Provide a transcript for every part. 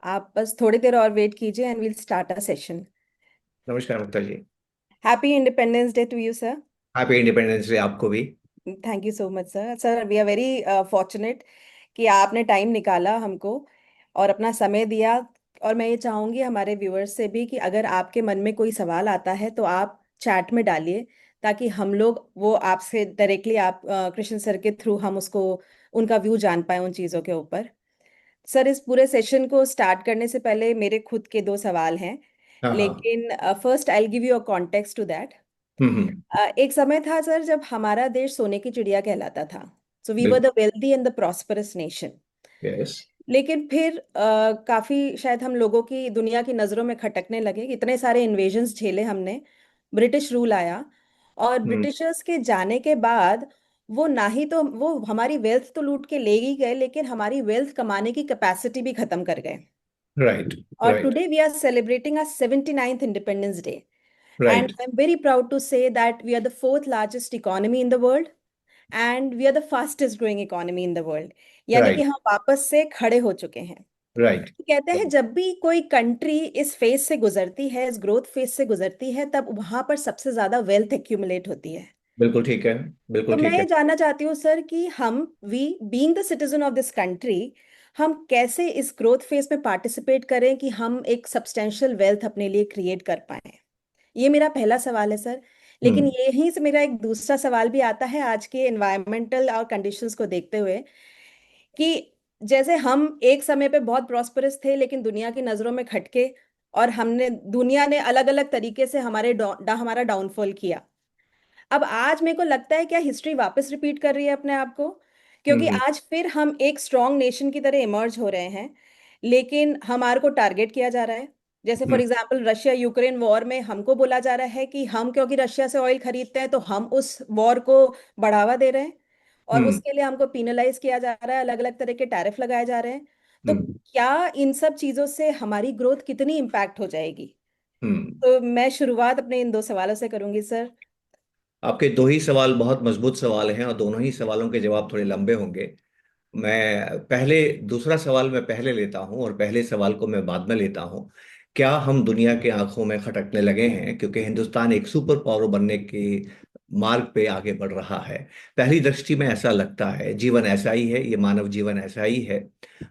आप बस थोड़ी देर और वेट कीजिए and will start a session. नमस्कार Mukta ji. Happy independence day to you sir. Happy independence day आपको भी। Thank you so much sir. Sir we are very fortunate कि आपने टाइम निकाला हमको और अपना समय दिया। और मैं ये चाहूँगी हमारे व्यूअर्स से भी कि अगर आपके मन में कोई सवाल आता है तो आप चैट में डालिए, ताकि हम लोग वो आपसे डायरेक्टली आप कृष्ण सर के थ्रू हम उसको उनका व्यू जान पाए उन चीज़ों के ऊपर। सर इस पूरे सेशन को स्टार्ट करने से पहले मेरे खुद के दो सवाल हैं, हाँ हाँ। लेकिन first I will give you a context to that. Hmm. एक समय था सर जब हमारा देश सोने की चिड़िया कहलाता था। सो वी वर बिल्कुल। The wealthy and the prosperous nation. Yes. लेकिन फिर काफी शायद हम लोगों की दुनिया की नजरों में खटकने लगे, इतने सारे इन्वेजन्स झेले हमने, ब्रिटिश रूल आया। और हम्म। ब्रिटिशर्स के जाने के बाद वो ना ही तो वो हमारी वेल्थ तो लूट के ले ही गए, लेकिन हमारी वेल्थ कमाने की कैपेसिटी भी खत्म कर गए। राइट। और right. Today we are celebrating our 79th independence day. And right. I'm very proud to say that we are the fourth largest economy in the world and we are the fastest growing economy in the world. यानी कि right. हम वापस से खड़े हो चुके हैं। Right. कहते हैं जब भी कोई कंट्री इस फेज से गुजरती है, इस ग्रोथ फेज से गुजरती है, तब वहां पर सबसे ज्यादा वेल्थ एक्यूमुलेट होती है। बिल्कुल ठीक है। तो बिल्कुल मैं ठीक ये है। जानना चाहती हूँ सर कि हम we being the citizen of this country, हम कैसे इस ग्रोथ फेज में पार्टिसिपेट करें कि हम एक सब्सटेंशियल वेल्थ अपने लिए क्रिएट कर पाए। ये मेरा पहला सवाल है सर। लेकिन हम्म। यहीं से मेरा एक दूसरा सवाल भी आता है आज के एनवायरमेंटल और कंडीशंस को देखते हुए, कि जैसे हम एक समय पे बहुत प्रॉस्परस थे लेकिन दुनिया की नजरों में खटके, और हमने दुनिया ने अलग अलग तरीके से हमारा डाउनफॉल किया। अब आज मेरे को लगता है क्या हिस्ट्री वापस रिपीट कर रही है अपने आप को, क्योंकि हम्म। आज फिर हम एक स्ट्रॉन्ग नेशन की तरह इमर्ज हो रहे हैं, लेकिन हमारे को टारगेट किया जा रहा है। जैसे for hmm. Example Russia Ukraine war में हमको बोला जा रहा है कि हम क्योंकि रशिया से ऑयल खरीदते हैं तो हम उस वॉर को बढ़ावा दे रहे हैं, और हम्म। उसके लिए हमको पिनलाइज किया जा रहा है, अलग अलग तरह के टैरिफ लगाए जा रहे हैं। तो हम्म। क्या इन सब चीजों से हमारी ग्रोथ कितनी इम्पैक्ट हो जाएगी? हम्म। तो मैं शुरुआत अपने इन दो सवालों से करूंगी सर। आपके दो ही सवाल बहुत मजबूत सवाल हैं और दोनों ही सवालों के जवाब थोड़े लंबे होंगे। मैं पहले दूसरा सवाल मैं पहले लेता हूं और पहले सवाल को मैं बाद में लेता हूं। क्या हम दुनिया के आंखों में खटकने लगे हैं क्योंकि हिंदुस्तान एक सुपर पावर बनने के मार्ग पे आगे बढ़ रहा है? पहली दृष्टि में ऐसा लगता है, जीवन ऐसा ही है, ये मानव जीवन ऐसा ही है।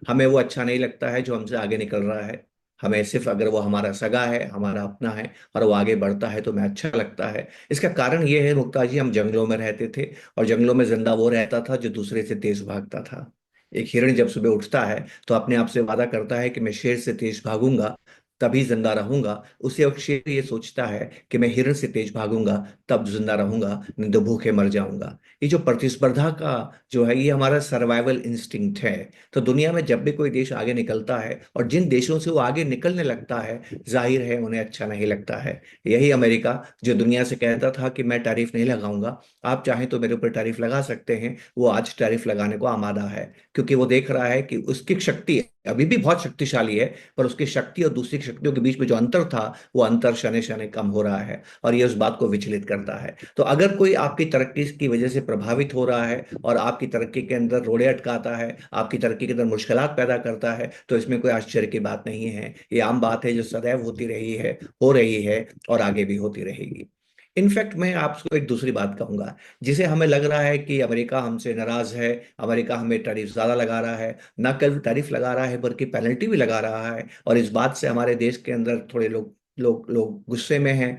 हमें वो अच्छा नहीं लगता है जो हमसे आगे निकल रहा है। हमें सिर्फ अगर वो हमारा सगा है, हमारा अपना है और वो आगे बढ़ता है तो हमें अच्छा लगता है। इसका कारण ये है मुक्ता जी, हम जंगलों में रहते थे और जंगलों में जिंदा वो रहता था जो दूसरे से तेज भागता था। एक हिरण जब सुबह उठता है तो अपने आप से वादा करता है कि मैं शेर से तेज भागूंगा, तभी जिंदा रहूंगा। उसी वक्त शेर ये सोचता है कि मैं हिरण से तेज भागूंगा, तब जिंदा रहूंगा, नहीं तो भूखे मर जाऊंगा। ये जो प्रतिस्पर्धा का जो है, ये हमारा सर्वाइवल इंस्टिंक्ट है। तो दुनिया में जब भी कोई देश आगे निकलता है और जिन देशों से वो आगे निकलने लगता है, जाहिर है उन्हें अच्छा नहीं लगता है। यही अमेरिका, जो दुनिया से कहता था कि मैं टैरिफ नहीं लगाऊंगा, आप चाहें तो मेरे ऊपर टैरिफ लगा सकते हैं, वो आज टैरिफ लगाने को आमादा है। क्योंकि वो देख रहा है कि उसकी शक्ति अभी भी बहुत शक्तिशाली है, पर उसकी शक्ति और दूसरी शक्तियों के बीच में जो अंतर था, वो अंतर शने शने कम हो रहा है और ये उस बात को विचलित करता है। तो अगर कोई आपकी तरक्की की वजह से प्रभावित हो रहा है और आपकी तरक्की के अंदर रोड़े अटकाता है, आपकी तरक्की के अंदर मुश्किलात पैदा करता है, तो इसमें कोई आश्चर्य की बात नहीं है। ये आम बात है जो सदैव होती रही है, हो रही है और आगे भी होती रहेगी। इनफैक्ट मैं आपको एक दूसरी बात कहूंगा, जिसे हमें लग रहा है कि अमेरिका हमसे नाराज है, अमेरिका हमें टैरिफ ज्यादा लगा रहा है। न केवल टैरिफ लगा रहा है बल्कि पेनल्टी भी लगा रहा है, और इस बात से हमारे देश के अंदर थोड़े लोग लोग लोग गुस्से में हैं।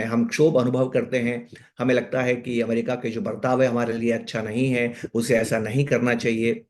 हम क्षोभ अनुभव करते हैं। हमें लगता है कि अमेरिका के जो बर्ताव है हमारे लिए अच्छा नहीं है, उसे ऐसा नहीं करना चाहिए।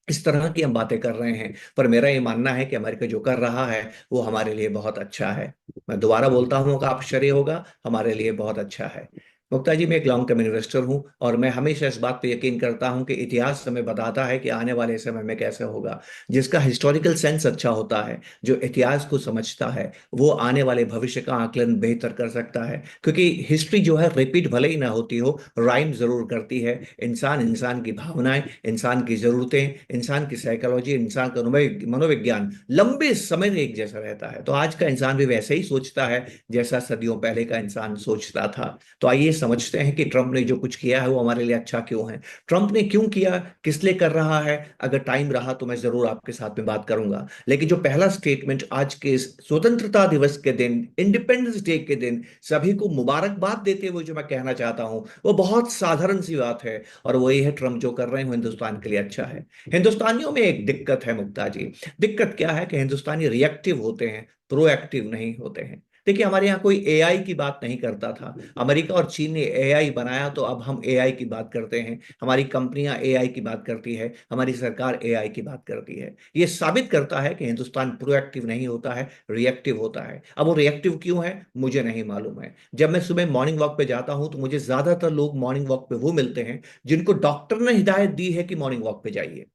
इस तरह की हम बातें कर रहे हैं, पर मेरा ये मानना है कि अमेरिका जो कर रहा है वो हमारे लिए बहुत अच्छा है। मैं दोबारा बोलता हूँ कि आश्चर्य होगा, हमारे लिए बहुत अच्छा है। मुक्ता जी, मैं एक लॉन्ग टर्म इन्वेस्टर हूँ और मैं हमेशा इस बात पर यकीन करता हूँ कि इतिहास हमें बताता है कि आने वाले समय में कैसे होगा। जिसका हिस्टोरिकल सेंस अच्छा होता है, जो इतिहास को समझता है, वो आने वाले भविष्य का आकलन बेहतर कर सकता है। क्योंकि हिस्ट्री जो है रिपीट भले ही ना होती हो, राइम जरूर करती है। इंसान इंसान की भावनाएं, इंसान की जरूरतें, इंसान की साइकोलॉजी, इंसान का मनोविज्ञान लंबे समय में एक जैसा रहता है। तो आज का इंसान भी वैसे ही सोचता है जैसा सदियों पहले का इंसान सोचता था। तो आइए समझते हैं कि ट्रंप ने जो कुछ किया है वो हमारे लिए अच्छा क्यों है, ट्रंप ने क्यों किया, किस लिए कर रहा है। अगर टाइम रहा तो मैं जरूर आपके साथ में बात करूंगा, लेकिन जो पहला स्टेटमेंट आज के इस स्वतंत्रता दिवस के दिन, इंडिपेंडेंस डे के दिन सभी को मुबारकबाद देते हुए जो मैं कहना चाहता हूं वो बहुत साधारण सी बात है, और वो ये है, ट्रंप जो कर रहे हैं वो हिंदुस्तान के लिए अच्छा है। हिंदुस्तानियों में एक दिक्कत है मुक्ता जी। दिक्कत क्या है कि हिंदुस्तानी रिएक्टिव होते हैं, प्रोएक्टिव नहीं होते हैं। देखिए, हमारे यहाँ कोई एआई की बात नहीं करता था। अमेरिका और चीन ने एआई बनाया तो अब हम एआई की बात करते हैं, हमारी कंपनियां एआई की बात करती है, हमारी सरकार एआई की बात करती है। ये साबित करता है कि हिंदुस्तान प्रोएक्टिव नहीं होता है, रिएक्टिव होता है। अब वो रिएक्टिव क्यों है मुझे नहीं मालूम है। जब मैं सुबह मॉर्निंग वॉक पे जाता हूं तो मुझे ज्यादातर लोग मॉर्निंग वॉक पे वो मिलते हैं जिनको डॉक्टर ने हिदायत दी है कि मॉर्निंग वॉक पे जाइए।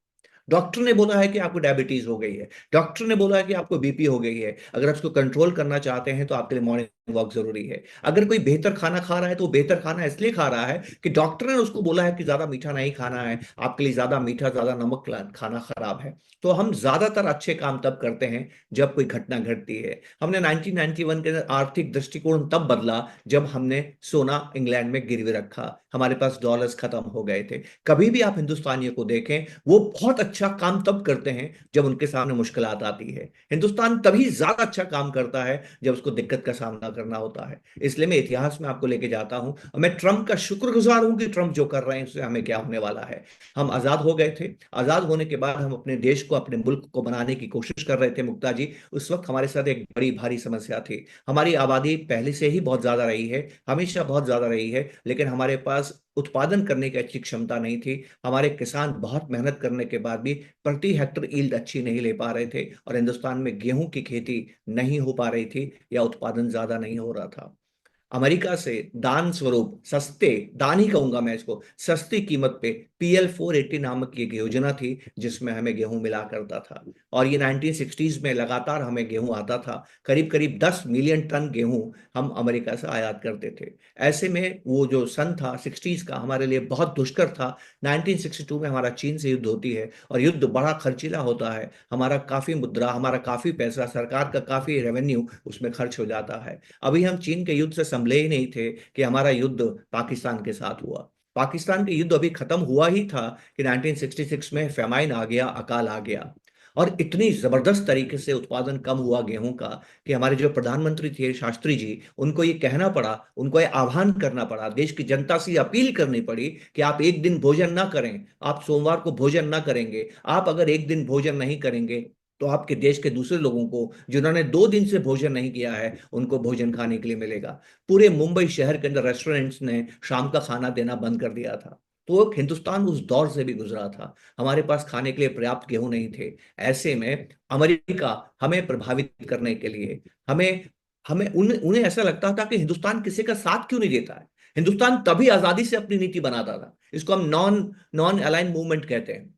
डॉक्टर ने बोला है कि आपको डायबिटीज हो गई है, डॉक्टर ने बोला है कि आपको बीपी हो गई है, अगर आप इसको कंट्रोल करना चाहते हैं तो आपके लिए मॉर्निंग वॉक जरूरी है। अगर कोई बेहतर खाना खा रहा है तो वो बेहतर खाना इसलिए खा रहा है कि डॉक्टर ने उसको बोला है कि ज्यादा मीठा नहीं खाना है, आपके लिए ज्यादा मीठा ज्यादा नमक खाना खराब है। तो हम ज्यादातर अच्छे काम तब करते हैं जब कोई घटना घटती है। हमने 1991 के अंदर आर्थिक दृष्टिकोण तब बदला जब हमने सोना इंग्लैंड में गिरवी रखा, हमारे पास डॉलर्स खत्म हो गए थे। कभी भी आप हिंदुस्तानियों को देखें, वो बहुत अच्छा काम तब करते हैं जब उनके सामने मुश्किलात आती है। हिंदुस्तान तभी ज्यादा अच्छा काम करता है जब उसको दिक्कत का सामना करना होता है। इसलिए मैं इतिहास में आपको लेके जाता हूं, और मैं ट्रंप का शुक्रगुजार हूं कि ट्रंप जो कर रहे हैं उससे हमें क्या होने वाला है। हम आजाद हो गए थे, आजाद होने के बाद हम अपने देश को, अपने मुल्क को बनाने की कोशिश कर रहे थे मुक्ता जी। उस वक्त हमारे साथ एक बड़ी भारी समस्या थी। हमारी आबादी पहले से ही बहुत ज्यादा रही है, हमेशा बहुत ज्यादा रही है, लेकिन हमारे पास उत्पादन करने की अच्छी क्षमता नहीं थी। हमारे किसान बहुत मेहनत करने के बाद भी प्रति हेक्टर ईल्ड अच्छी नहीं ले पा रहे थे, और हिंदुस्तान में गेहूं की खेती नहीं हो पा रही थी, या उत्पादन ज्यादा नहीं हो रहा था। अमेरिका से दान स्वरूप सस्ते, दान ही कहूंगा मैं इसको, सस्ती कीमत पे PL 480 नामक की एक योजना थी जिसमें हमें गेहूं मिला करता था। और ये 1960s में लगातार हमें गेहूं आता था, करीब करीब 10 मिलियन टन गेहूं हम अमेरिका से आयात करते थे। ऐसे में वो जो सन था 60s का, हमारे लिए बहुत दुष्कर था। 1962 में हमारा चीन से युद्ध होती है, और युद्ध बड़ा खर्चीला होता है, हमारा काफी मुद्रा, हमारा काफी पैसा, सरकार का काफी रेवेन्यू उसमें खर्च हो जाता है। अभी हम चीन के युद्ध से संभले ही नहीं थे कि हमारा युद्ध पाकिस्तान के साथ हुआ। पाकिस्तान के युद्ध अभी खत्म हुआ ही था कि 1966 में फेमाइन आ गया, अकाल आ गया, और इतनी जबरदस्त तरीके से उत्पादन कम हुआ गेहूं का कि हमारे जो प्रधानमंत्री थे शास्त्री जी, उनको ये कहना पड़ा, उनको ये आह्वान करना पड़ा, देश की जनता से अपील करनी पड़ी कि आप एक दिन भोजन ना करें, आप सोमवार को भोजन ना करेंगे, आप अगर एक दिन भोजन नहीं करेंगे तो आपके देश के दूसरे लोगों को जिन्होंने 2 दिन से भोजन नहीं किया है उनको भोजन खाने के लिए मिलेगा। पूरे मुंबई शहर के अंदर रेस्टोरेंट्स ने शाम का खाना देना बंद कर दिया था। तो हिंदुस्तान उस दौर से भी गुजरा था, हमारे पास खाने के लिए पर्याप्त गेहूं नहीं थे। ऐसे में अमेरिका हमें प्रभावित करने के लिए, हमें हमें उन्हें ऐसा लगता था कि हिंदुस्तान किसी का साथ क्यों नहीं देता है। हिंदुस्तान तभी आजादी से अपनी नीति बनाता था, इसको हम नॉन नॉन अलाइन मूवमेंट कहते हैं।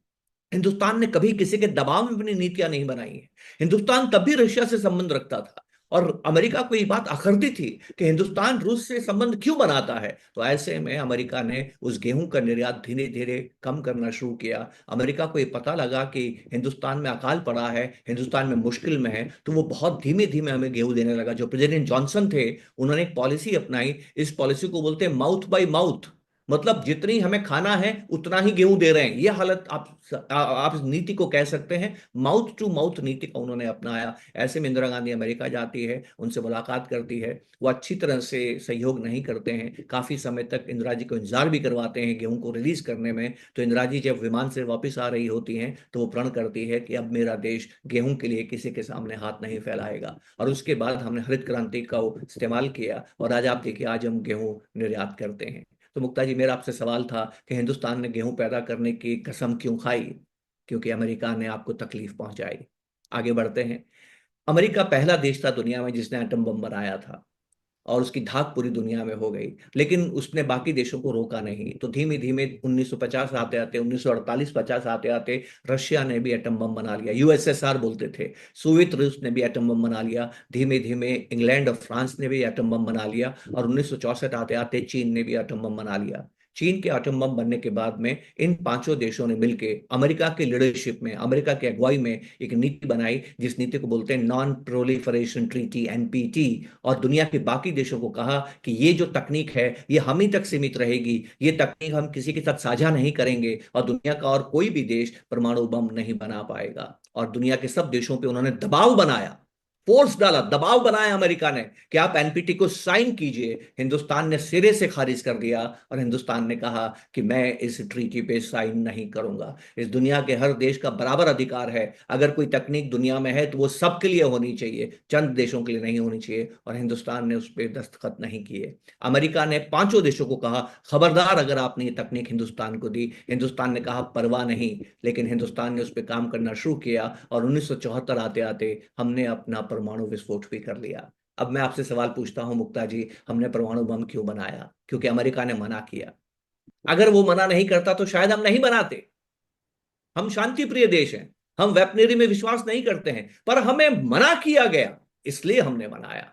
हिंदुस्तान ने कभी किसी के दबाव में अपनी नीतियां नहीं बनाई है। हिंदुस्तान तब भी रशिया से संबंध रखता था, और अमेरिका को ये बात अखरती थी कि हिंदुस्तान रूस से संबंध क्यों बनाता है। तो ऐसे में अमेरिका ने उस गेहूं का निर्यात धीरे धीरे कम करना शुरू किया। अमेरिका को ये पता लगा कि हिंदुस्तान में अकाल पड़ा है, हिंदुस्तान में मुश्किल में है, तो वो बहुत धीमे धीमे हमें गेहूं देने लगा। जो प्रेसिडेंट जॉनसन थे, उन्होंने एक पॉलिसी अपनाई, इस पॉलिसी को बोलते हैं माउथ बाय माउथ, मतलब जितनी हमें खाना है उतना ही गेहूं दे रहे हैं। ये हालत आप इस नीति को कह सकते हैं, माउथ टू माउथ नीति का उन्होंने अपनाया। ऐसे में इंदिरा गांधी अमेरिका जाती है, उनसे मुलाकात करती है, वो अच्छी तरह से सहयोग नहीं करते हैं, काफी समय तक इंदिरा जी को इंतजार भी करवाते हैं गेहूं को रिलीज करने में। तो इंदिरा जी जब विमान से वापस आ रही होती हैं तो वो प्रण करती है कि अब मेरा देश गेहूं के लिए किसी के सामने हाथ नहीं फैलाएगा। और उसके बाद हमने हरित क्रांति का इस्तेमाल किया, और आज आप देखिए आज हम गेहूं निर्यात करते हैं। तो मुक्ता जी, मेरा आपसे सवाल था कि हिंदुस्तान ने गेहूं पैदा करने की कसम क्यों खाई? क्योंकि अमेरिका ने आपको तकलीफ पहुंचाई। आगे बढ़ते हैं। अमेरिका पहला देश था दुनिया में जिसने एटम बम बनाया था, और उसकी धाक पूरी दुनिया में हो गई, लेकिन उसने बाकी देशों को रोका नहीं। तो धीमे धीमे 1950 आते आते, 1948-50 आते आते रशिया ने भी एटम बम बना लिया, USSR बोलते थे, सोवियत रूस ने भी एटम बम बना लिया। धीमे धीमे इंग्लैंड और फ्रांस ने भी एटम बम बना लिया, और 1964 आते आते चीन ने भी एटम बम बना लिया। चीन के आटम बम बनने के बाद में इन पांचों देशों ने मिलकर अमेरिका के लीडरशिप में, अमेरिका की अगुवाई में एक नीति बनाई, जिस नीति को बोलते हैं नॉन प्रोलिफरेशन ट्रीटी, एनपीटी। और दुनिया के बाकी देशों को कहा कि ये जो तकनीक है ये हम ही तक सीमित रहेगी, ये तकनीक हम किसी के साथ साझा नहीं करेंगे, और दुनिया का और कोई भी देश परमाणु बम नहीं बना पाएगा। और दुनिया के सब देशों पे उन्होंने दबाव बनाया, फोर्स डाला, दबाव बनाया अमेरिका ने कि आप एनपीटी को साइन कीजिए। हिंदुस्तान ने सिरे से खारिज कर दिया, और हिंदुस्तान ने कहा कि मैं इस ट्रीटी पे साइन नहीं करूंगा। इस दुनिया के हर देश का बराबर अधिकार है, अगर कोई तकनीक दुनिया में है तो वो सबके लिए होनी चाहिए, चंद देशों के लिए नहीं होनी चाहिए। और हिंदुस्तान ने उस पर दस्तखत नहीं किए। अमेरिका ने पांचों देशों को कहा खबरदार अगर आपने ये तकनीक हिंदुस्तान को दी। हिंदुस्तान ने कहा परवाह नहीं, लेकिन हिंदुस्तान ने उस पर काम करना शुरू किया, और 1974 आते आते हमने अपना परमाणु विस्फोट भी कर लिया। अब मैं आपसे सवाल पूछता हूं मुक्ता जी, हमने परमाणु बम क्यों बनाया? क्योंकि अमेरिका ने मना किया। अगर वो मना नहीं करता तो शायद हम नहीं बनाते। हम शांति प्रिय देश हैं, हम वेपनरी में विश्वास नहीं करते हैं, पर हमें मना किया गया, इसलिए हमने मनाया।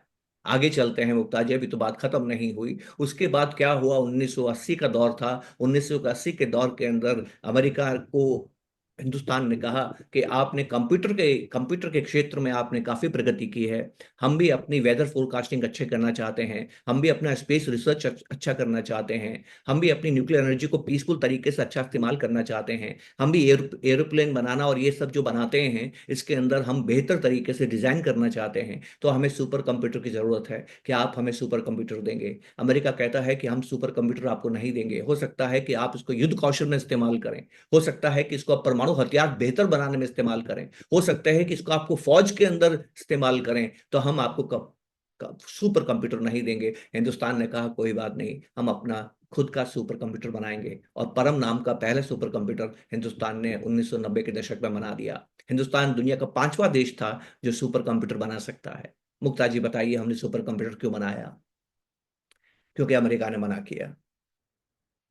आगे चलते हैं मुक्ता जी, अभी तो बात खत्म नहीं हुई। उसके बाद क्या हुआ? 1980 का दौर था। 1980 के दौर के अंदर अमेरिका को, हिंदुस्तान ने कहा कि आपने कंप्यूटर के क्षेत्र में आपने काफी प्रगति की है, हम भी अपनी वेदर फोरकास्टिंग अच्छे करना चाहते हैं, हम भी अपना स्पेस रिसर्च अच्छा करना चाहते हैं, हम भी अपनी न्यूक्लियर एनर्जी को पीसफुल तरीके से अच्छा इस्तेमाल करना चाहते हैं, हम भी एरोप्लेन बनाना और ये सब जो बनाते हैं इसके अंदर हम बेहतर तरीके से डिजाइन करना चाहते हैं, तो हमें सुपर कंप्यूटर की जरूरत है। क्या आप हमें सुपर कंप्यूटर देंगे? अमेरिका कहता है कि हम सुपर कंप्यूटर आपको नहीं देंगे, हो सकता है कि आप इसको युद्ध कौशल में इस्तेमाल करें, हो सकता है कि इसको आप परमाणु हथियार बेहतर बनाने में इस्तेमाल करें, हो सकता है कि इसको आपको फौज के अंदर इस्तेमाल करें, तो हम आपको सुपर कंप्यूटर नहीं देंगे। हिंदुस्तान ने कहा कोई बात नहीं, हम अपना खुद का सुपर कंप्यूटर बनाएंगे, और परम नाम का पहला सुपर कंप्यूटर हिंदुस्तान ने 1990 के दशक में बना दिया। हिंदुस्तान दुनिया का पांचवा देश था जो सुपर कंप्यूटर बना सकता है। मुक्ता जी बताइए, हमने सुपर कंप्यूटर क्यों बनाया? क्योंकि अमेरिका ने मना किया।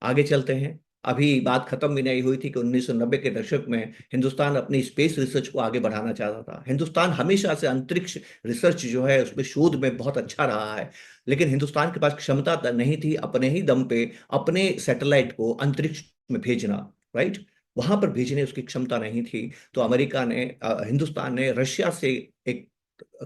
आगे चलते हैं। अभी बात खत्म भी नहीं हुई थी कि 1990 के दशक में हिंदुस्तान अपनी स्पेस रिसर्च को आगे बढ़ाना चाहता था। हिंदुस्तान हमेशा से अंतरिक्ष रिसर्च जो है उसमें शोध में बहुत अच्छा रहा है, लेकिन हिंदुस्तान के पास क्षमता नहीं थी अपने ही दम पे अपने सैटेलाइट को अंतरिक्ष में भेजना, राइट? वहां पर भेजने उसकी क्षमता नहीं थी। तो हिंदुस्तान ने रशिया से एक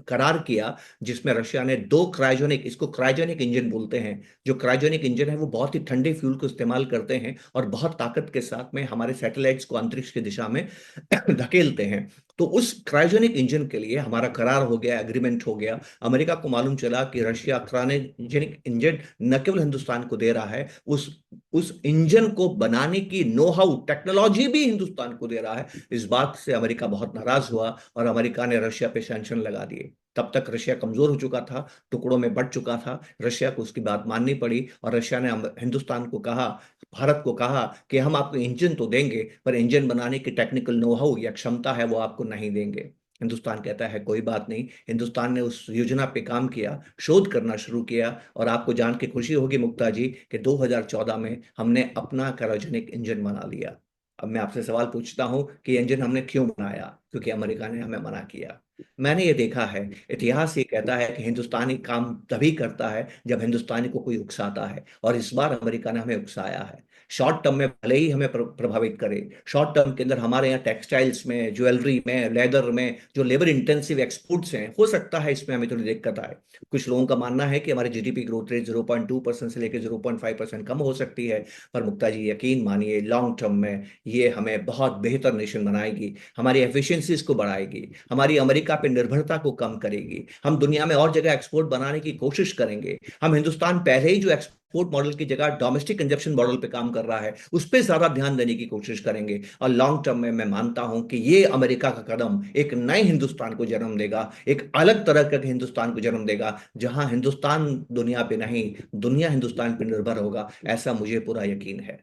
करार किया, जिसमें रशिया ने दो क्रायोजेनिक, इसको क्रायोजेनिक इंजन बोलते हैं, जो क्रायोजेनिक इंजन है वो बहुत ही ठंडे फ्यूल को इस्तेमाल करते हैं और बहुत ताकत के साथ में हमारे सैटेलाइट्स को अंतरिक्ष की दिशा में धकेलते हैं। तो उस क्रायोजेनिक इंजन के लिए हमारा करार हो गया, एग्रीमेंट हो गया। अमेरिका को मालूम चला कि रशिया क्रायोजेनिक इंजन न केवल हिंदुस्तान को दे रहा है, उस इंजन को बनाने की नो हाउ टेक्नोलॉजी भी हिंदुस्तान को दे रहा है। इस बात से अमेरिका बहुत नाराज हुआ, और अमेरिका ने रशिया पे सैंक्शन लगा दिए। तब तक रशिया कमजोर हो चुका था, टुकड़ों में बंट चुका था। रशिया को उसकी बात माननी पड़ी, और रशिया ने हिंदुस्तान को कहा, भारत को कहा कि हम आपको इंजन तो देंगे, पर इंजन बनाने की टेक्निकल नो हाउ या क्षमता है वो आपको नहीं देंगे। हिंदुस्तान कहता है कोई बात नहीं। हिंदुस्तान ने उस योजना पे काम किया, शोध करना शुरू किया, और आपको जान के खुशी होगी मुक्ता जी कि 2014 में हमने अपना क्रायोजेनिक इंजन बना लिया। अब मैं आपसे सवाल पूछता हूं कि इंजन हमने क्यों बनाया? क्योंकि अमेरिका ने हमें मना किया। मैंने ये देखा है, इतिहास ये कहता है कि हिंदुस्तानी काम तभी करता है जब हिंदुस्तानी को कोई उकसाता है, और इस बार अमेरिका ने हमें उकसाया है। शॉर्ट टर्म में भले ही हमें प्रभावित करे, शॉर्ट टर्म के अंदर हमारे यहाँ टेक्सटाइल्स में, ज्वेलरी में, लेदर में जो लेबर इंटेंसिव एक्सपोर्ट्स हैं, हो सकता है इसमें हमें थोड़ी दिक्कत आए। कुछ लोगों का मानना है कि हमारी जीडीपी ग्रोथ रेट 0.2% से लेकर 0.5% कम हो सकती है, पर मुक्ता जी यकीन मानिए लॉन्ग टर्म में ये हमें बहुत बेहतर नेशन बनाएगी, हमारी एफिशिएंसीज को बढ़ाएगी, हमारी अमेरिका पे निर्भरता को कम करेगी। हम दुनिया में और जगह एक्सपोर्ट बनाने की कोशिश करेंगे। हम हिंदुस्तान पहले ही जो एक्सपोर्ट मॉडल की जगह डोमेस्टिक कंजप्शन मॉडल पे काम कर रहा है उस पर ज्यादा ध्यान देने की कोशिश करेंगे, और लॉन्ग टर्म में मैं मानता हूं कि ये अमेरिका का कदम एक नए हिंदुस्तान को जन्म देगा, एक अलग तरह का हिंदुस्तान को जन्म देगा, जहां हिंदुस्तान दुनिया पे नहीं, दुनिया हिंदुस्तान पे निर्भर होगा। ऐसा मुझे पूरा यकीन है।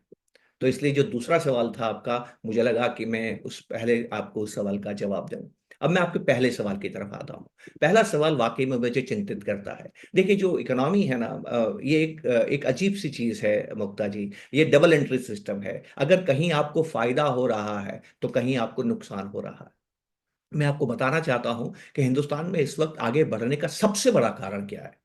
तो इसलिए जो दूसरा सवाल था आपका, मुझे लगा कि मैं उस पहले आपको उस सवाल का जवाब दूं। अब मैं आपके पहले सवाल की तरफ आता हूं। पहला सवाल वाकई में मुझे चिंतित करता है। देखिए जो इकोनॉमी है ना, ये एक अजीब सी चीज है मुक्ता जी। ये डबल एंट्री सिस्टम है, अगर कहीं आपको फायदा हो रहा है तो कहीं आपको नुकसान हो रहा है। मैं आपको बताना चाहता हूं कि हिंदुस्तान में इस वक्त आगे बढ़ने का सबसे बड़ा कारण क्या है?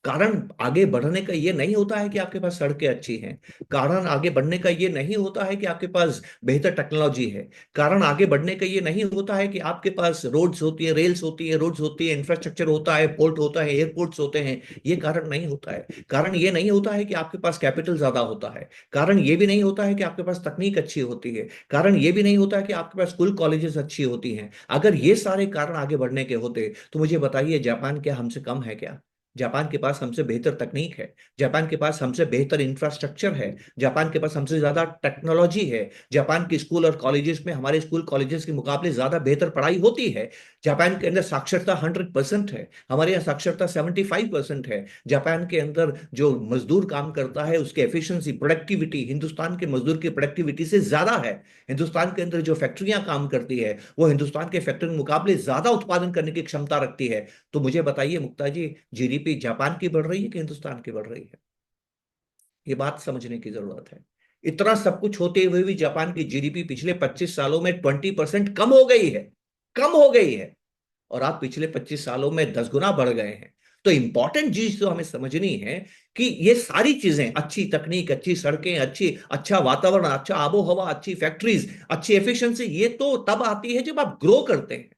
कारण आगे बढ़ने का ये नहीं होता है कि आपके पास सड़कें अच्छी हैं। कारण आगे बढ़ने का ये नहीं होता है कि आपके पास बेहतर टेक्नोलॉजी है। कारण आगे बढ़ने का ये नहीं होता है कि आपके पास रोड्स होती है, रेल्स होती है, रोड्स होती है, इंफ्रास्ट्रक्चर होता है, पोर्ट होता है, एयरपोर्ट्स होते हैं। ये कारण नहीं होता है। कारण ये नहीं होता है कि आपके पास कैपिटल ज्यादा होता है। कारण ये भी नहीं होता है कि आपके पास तकनीक अच्छी होती है। कारण ये भी नहीं होता है कि आपके पास स्कूल कॉलेजेस अच्छी होती हैं। अगर ये सारे कारण आगे बढ़ने के होते तो मुझे बताइए, जापान क्या हमसे कम है क्या? जापान के पास हमसे बेहतर तकनीक है। जापान के पास हमसे बेहतर इंफ्रास्ट्रक्चर है। जापान के पास हमसे ज्यादा टेक्नोलॉजी है। जापान के स्कूल और कॉलेजेस में हमारे स्कूल कॉलेजेस के मुकाबले ज्यादा बेहतर पढ़ाई होती है। जापान के अंदर साक्षरता 100% है, हमारे यहाँ साक्षरता 75% है। जापान के अंदर जो मजदूर काम करता है उसकी एफिशिएंसी, प्रोडक्टिविटी हिंदुस्तान के मजदूर की प्रोडक्टिविटी से ज्यादा है। हिंदुस्तान के अंदर जो फैक्ट्रियां काम करती है वो हिंदुस्तान के फैक्ट्री के मुकाबले ज्यादा उत्पादन करने की क्षमता रखती है। तो मुझे बताइए मुक्ता जी, जीडीपी जापान की बढ़ रही है कि हिंदुस्तान की बढ़ रही है? ये बात समझने की जरूरत है। इतना सब कुछ होते हुए भी जापान की जीडीपी पिछले 25 सालों में 20% कम हो गई है। कम हो गई है। और आप पिछले 25 सालों में 10 गुना बढ़ गए हैं। तो इंपॉर्टेंट चीज तो हमें समझनी है कि ये सारी चीजें, अच्छी तकनीक, अच्छी सड़कें, अच्छी अच्छा वातावरण, अच्छा आबो हवा, अच्छी फैक्ट्रीज, अच्छी एफिशिएंसी, ये तो तब आती है जब आप ग्रो करते हैं।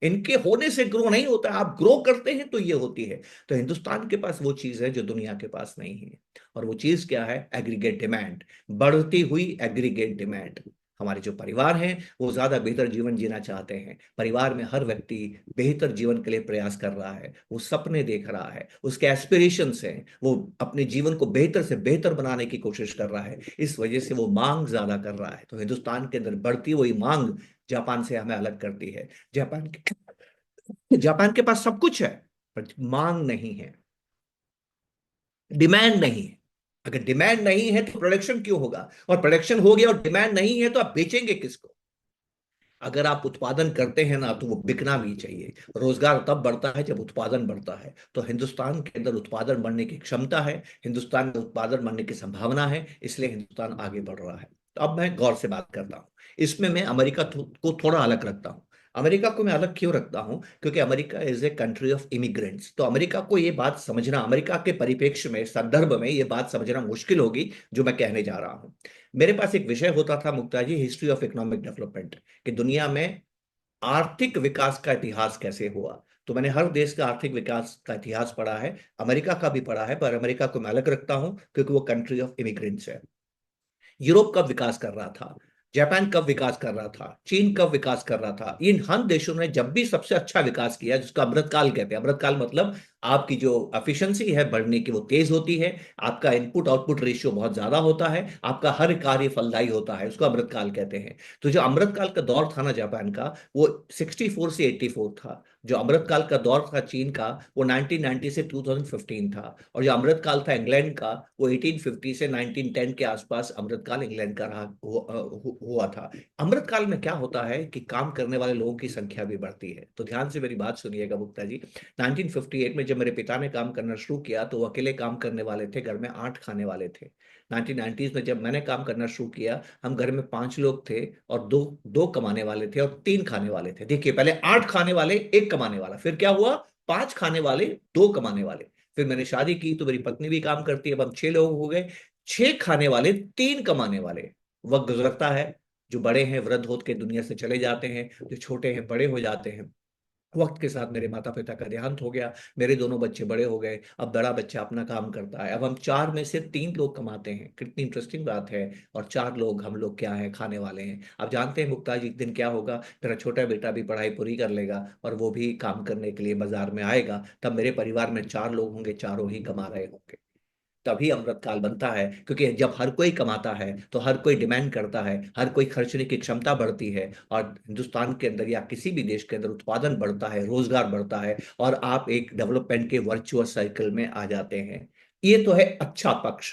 इनके होने से ग्रो नहीं होता है, आप ग्रो करते हैं तो ये होती है। तो हिंदुस्तान के पास वो चीज है जो दुनिया के पास नहीं है। और वो चीज क्या है? Aggregate demand. बढ़ती हुई एग्रीगेट डिमांड। हमारे जो परिवार हैं वो ज्यादा बेहतर जीवन जीना चाहते हैं। परिवार में हर व्यक्ति बेहतर जीवन के लिए प्रयास कर रहा है, वो सपने देख रहा है, उसके एस्पिरेशंस हैं, वो अपने जीवन को बेहतर से बेहतर बनाने की कोशिश कर रहा है। इस वजह से वो मांग ज्यादा कर रहा है। तो हिंदुस्तान के अंदर बढ़ती हुई मांग जापान से हमें अलग करती है। जापान जापान के पास सब कुछ है पर मांग नहीं है, डिमांड नहीं है। अगर डिमांड नहीं है तो प्रोडक्शन क्यों होगा? और प्रोडक्शन हो गया और डिमांड नहीं है तो आप बेचेंगे किसको? अगर आप उत्पादन करते हैं ना तो वो बिकना भी चाहिए। रोजगार तब बढ़ता है जब उत्पादन बढ़ता है। तो हिंदुस्तान के अंदर उत्पादन बढ़ने की क्षमता है, हिंदुस्तान में उत्पादन बढ़ने की संभावना है, इसलिए हिंदुस्तान आगे बढ़ रहा है। तो अब मैं गौर से बात करता हूँ। इसमें मैं अमेरिका को थोड़ा अलग रखता हूँ। अमेरिका को मैं अलग क्यों रखता हूं? क्योंकि America is a country of immigrants. तो अमेरिका को ये बात समझना, अमेरिका के परिप्रेक्ष्य में, संदर्भ में ये बात समझना मुश्किल होगी जो मैं कहने जा रहा हूं। मेरे पास एक विषय होता था मुक्ता जी, हिस्ट्री ऑफ इकोनॉमिक डेवलपमेंट, कि दुनिया में आर्थिक विकास का इतिहास कैसे हुआ। तो मैंने हर देश का आर्थिक विकास का इतिहास पढ़ा है, अमेरिका का भी पढ़ा है, पर अमेरिका को मैं अलग रखता हूं क्योंकि वो कंट्री ऑफ इमिग्रेंट्स है। यूरोप कब विकास कर रहा था, जापान कब विकास कर रहा था, चीन कब विकास कर रहा था, इन हर देशों ने जब भी सबसे अच्छा विकास किया, जिसको अमृतकाल कहते हैं। अमृतकाल मतलब आपकी जो एफिशिएंसी है बढ़ने की वो तेज होती है, आपका इनपुट आउटपुट रेशियो बहुत ज्यादा होता है, आपका हर कार्य फलदायी होता है, उसको अमृतकाल कहते हैं। तो जो अमृतकाल का दौर था ना जापान का, वो 64 से 84 था। जो अमृतकाल का दौर था चीन का, वो 1990 से 2015 था। और जो अमृतकाल था इंग्लैंड का, वो 1850 से 1910 के आसपास अमृतकाल इंग्लैंड का हुआ था। अमृतकाल में क्या होता है कि काम करने वाले लोगों की संख्या भी बढ़ती है। तो ध्यान से मेरी बात सुनिएगा गुप्ता जी। 1958 में जब मेरे पिता ने काम करना शुरू किया तो वो अकेले काम करने वाले थे, घर में 8 खाने वाले थे। 1990s में जब मैंने काम करना शुरू किया, हम घर में 5 लोग थे और दो दो कमाने वाले थे और 3 खाने वाले थे। देखिए, पहले 8 खाने वाले, 1 कमाने वाला, फिर क्या हुआ, 5 खाने वाले, 2 कमाने वाले। फिर मैंने शादी की तो मेरी पत्नी भी काम करती है, अब हम 6 लोग हो गए। 6 खाने वाले, 3 कमाने वाले। वक्त गुजरता है, जो बड़े हैं वृद्ध होकर के दुनिया से चले जाते हैं, जो छोटे हैं बड़े हो जाते हैं। वक्त के साथ मेरे माता पिता का देहांत हो गया, मेरे दोनों बच्चे बड़े हो गए, अब बड़ा बच्चा अपना काम करता है, अब हम 4 में से 3 लोग कमाते हैं। कितनी इंटरेस्टिंग बात है। और 4 लोग हम लोग क्या है, खाने वाले हैं। अब जानते हैं मुक्ता जी, एक दिन क्या होगा, मेरा छोटा बेटा भी पढ़ाई पूरी कर लेगा और वो भी काम करने के लिए बाजार में आएगा, तब मेरे परिवार में 4 लोग होंगे, चारों ही कमा रहे होंगे। तभी अमृतकाल बनता है। क्योंकि जब हर कोई कमाता है तो हर कोई डिमांड करता है, हर कोई खर्चने की क्षमता बढ़ती है, और हिंदुस्तान के अंदर या किसी भी देश के अंदर उत्पादन बढ़ता है, रोजगार बढ़ता है, और आप एक डेवलपमेंट के वर्चुअस साइकिल में आ जाते हैं। ये तो है अच्छा पक्ष।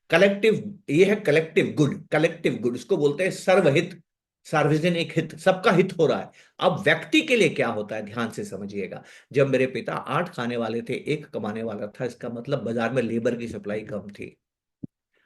कलेक्टिव, ये है कलेक्टिव गुड। कलेक्टिव गुड इसको बोलते हैं सर्वहित, सार्वजनिक हित, सबका हित हो रहा है। अब व्यक्ति के लिए क्या होता है, ध्यान से समझिएगा। जब मेरे पिता 8 खाने वाले थे, 1 कमाने वाला था, इसका मतलब बाजार में लेबर की सप्लाई कम थी।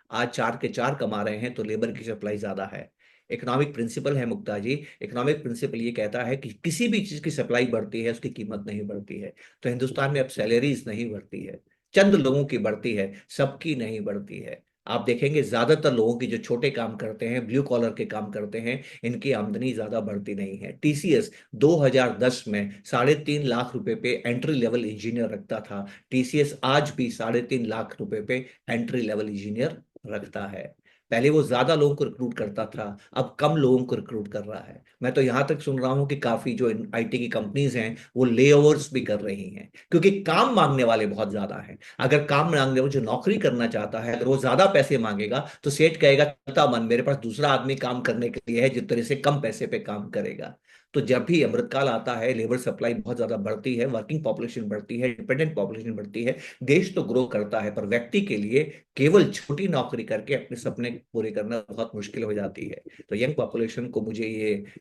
आज 4 के 4 कमा रहे हैं तो लेबर की सप्लाई ज्यादा है। इकोनॉमिक प्रिंसिपल है मुक्ता जी। इकोनॉमिक प्रिंसिपल ये कहता है कि किसी भी चीज की सप्लाई बढ़ती है उसकी कीमत नहीं बढ़ती है। तो हिंदुस्तान में अब सैलरीज नहीं बढ़ती है, चंद लोगों की बढ़ती है, सबकी नहीं बढ़ती है। आप देखेंगे ज्यादातर लोगों की जो छोटे काम करते हैं, ब्लू कॉलर के काम करते हैं, इनकी आमदनी ज्यादा बढ़ती नहीं है। टीसीएस 2010 में 3.5 लाख रुपए पे एंट्री लेवल इंजीनियर रखता था। टीसीएस आज भी 3.5 लाख रुपए पे एंट्री लेवल इंजीनियर रखता है। पहले वो ज्यादा लोगों को रिक्रूट करता था, अब कम लोगों को रिक्रूट कर रहा है। मैं तो यहां तक सुन रहा हूं कि काफी जो आईटी की कंपनीज हैं वो लेओवर्स भी कर रही हैं, क्योंकि काम मांगने वाले बहुत ज्यादा हैं। अगर काम मांगने वाले जो नौकरी करना चाहता है, अगर वो ज्यादा पैसे मांगेगा तो सेठ कहेगा चलता मन, मेरे पास दूसरा आदमी काम करने के लिए है जिस तरह से कम पैसे पे काम करेगा। तो जब भी अमृतकाल आता है, लेबर सप्लाई बहुत ज्यादा बढ़ती है, वर्किंग पॉपुलेशन बढ़ती है, डिपेंडेंट पॉपुलेशन बढ़ती है, देश तो ग्रो करता है, पर व्यक्ति के लिए केवल छोटी नौकरी करके अपने सपने पूरे करना बहुत मुश्किल हो जाती है। तो यंग पॉपुलेशन को मुझे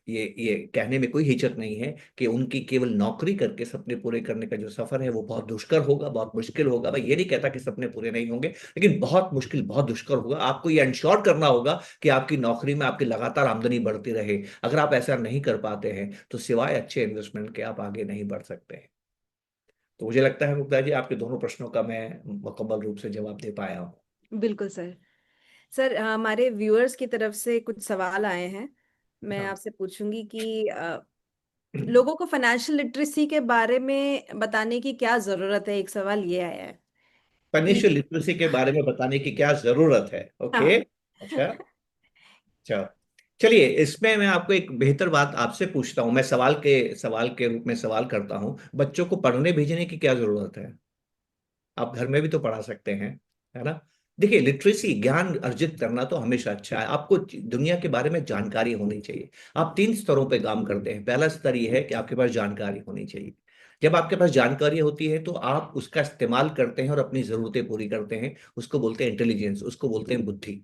ये कहने में कोई हिचक नहीं है कि उनकी केवल नौकरी करके सपने पूरे करने का जो सफर है वो बहुत दुष्कर होगा, बहुत मुश्किल होगा। मैं ये नहीं कहता कि सपने पूरे नहीं होंगे, लेकिन बहुत मुश्किल, बहुत दुष्कर होगा। आपको ये इंश्योर करना होगा कि आपकी नौकरी में आपकी लगातार आमदनी बढ़ती रहे। अगर आप ऐसा नहीं कर पाते हैं तो सिवाय अच्छे इन्वेस्टमेंट के आप आगे नहीं बढ़ सकते हैं। तो मुझे लगता है मुक्ता जी, आपके दोनों प्रश्नों का मैं मुकम्मल रूप से जवाब दे पाया हूँ। बिल्कुल सर। सर, हमारे व्यूअर्स की तरफ से कुछ सवाल आए हैं। मैं हाँ। आपसे पूछूंगी कि लोगों को फाइनेंशियल लिटरेसी के बारे में बताने की क्या जरूरत है। एक सवाल ये आया है कि फाइनेंशियल लिटरेसी के बारे में बताने की क्या जरूरत है? ओके। हाँ। अच्छा। अच्छा, चलिए इसमें मैं आपको एक बेहतर बात आपसे पूछता हूं। मैं सवाल के रूप में सवाल करता हूं, बच्चों को पढ़ने भेजने की क्या जरूरत है? आप घर में भी तो पढ़ा सकते हैं, है ना? देखिए, लिटरेसी, ज्ञान अर्जित करना तो हमेशा अच्छा है। आपको दुनिया के बारे में जानकारी होनी चाहिए। आप 3 स्तरों पे काम करते हैं। पहला स्तर यह है कि आपके पास जानकारी होनी चाहिए। जब आपके पास जानकारी होती है तो आप उसका इस्तेमाल करते हैं और अपनी जरूरतें पूरी करते हैं। उसको बोलते हैं इंटेलिजेंस, उसको बोलते हैं बुद्धि।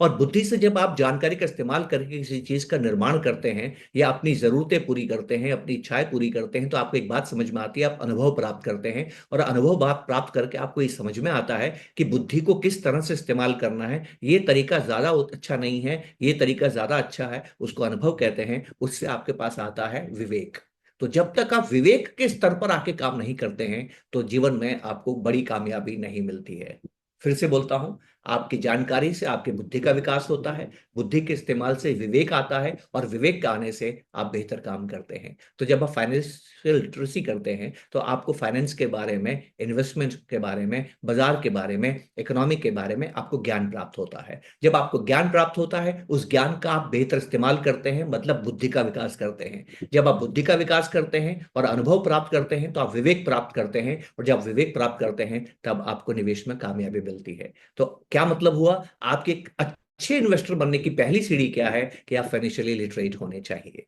और बुद्धि से जब आप जानकारी का इस्तेमाल करके किसी चीज का निर्माण करते हैं या अपनी जरूरतें पूरी करते हैं, अपनी इच्छाएं पूरी करते हैं, तो आपको एक बात समझ में आती है, आप अनुभव प्राप्त करते हैं। और अनुभव बात प्राप्त करके आपको ये समझ में आता है कि बुद्धि को किस तरह से इस्तेमाल करना है। ये तरीका ज्यादा अच्छा नहीं है, ये तरीका ज्यादा अच्छा है, उसको अनुभव कहते हैं। उससे आपके पास आता है विवेक। तो जब तक आप विवेक के स्तर पर आके काम नहीं करते हैं तो जीवन में आपको बड़ी कामयाबी नहीं मिलती है। फिर से बोलता हूं, आपकी जानकारी से आपकी बुद्धि का विकास होता है, बुद्धि के इस्तेमाल से विवेक आता है, और विवेक के आने से आप बेहतर काम करते हैं। तो जब आप फाइनेंशियल लिटरेसी करते हैं तो आपको फाइनेंस के बारे में, इन्वेस्टमेंट के बारे में, बाजार के बारे में, इकोनॉमी के बारे में आपको ज्ञान प्राप्त होता है। जब आपको ज्ञान प्राप्त होता है, उस ज्ञान का आप बेहतर इस्तेमाल करते हैं, मतलब बुद्धि का विकास करते हैं। जब आप बुद्धि का विकास करते हैं और अनुभव प्राप्त करते हैं तो आप विवेक प्राप्त करते हैं, और जब विवेक प्राप्त करते हैं तब आपको निवेश में कामयाबी मिलती है। तो क्या मतलब हुआ? आपके एक अच्छे इन्वेस्टर बनने की पहली सीढ़ी क्या है कि आप फाइनेंशियली लिटरेट होने चाहिए।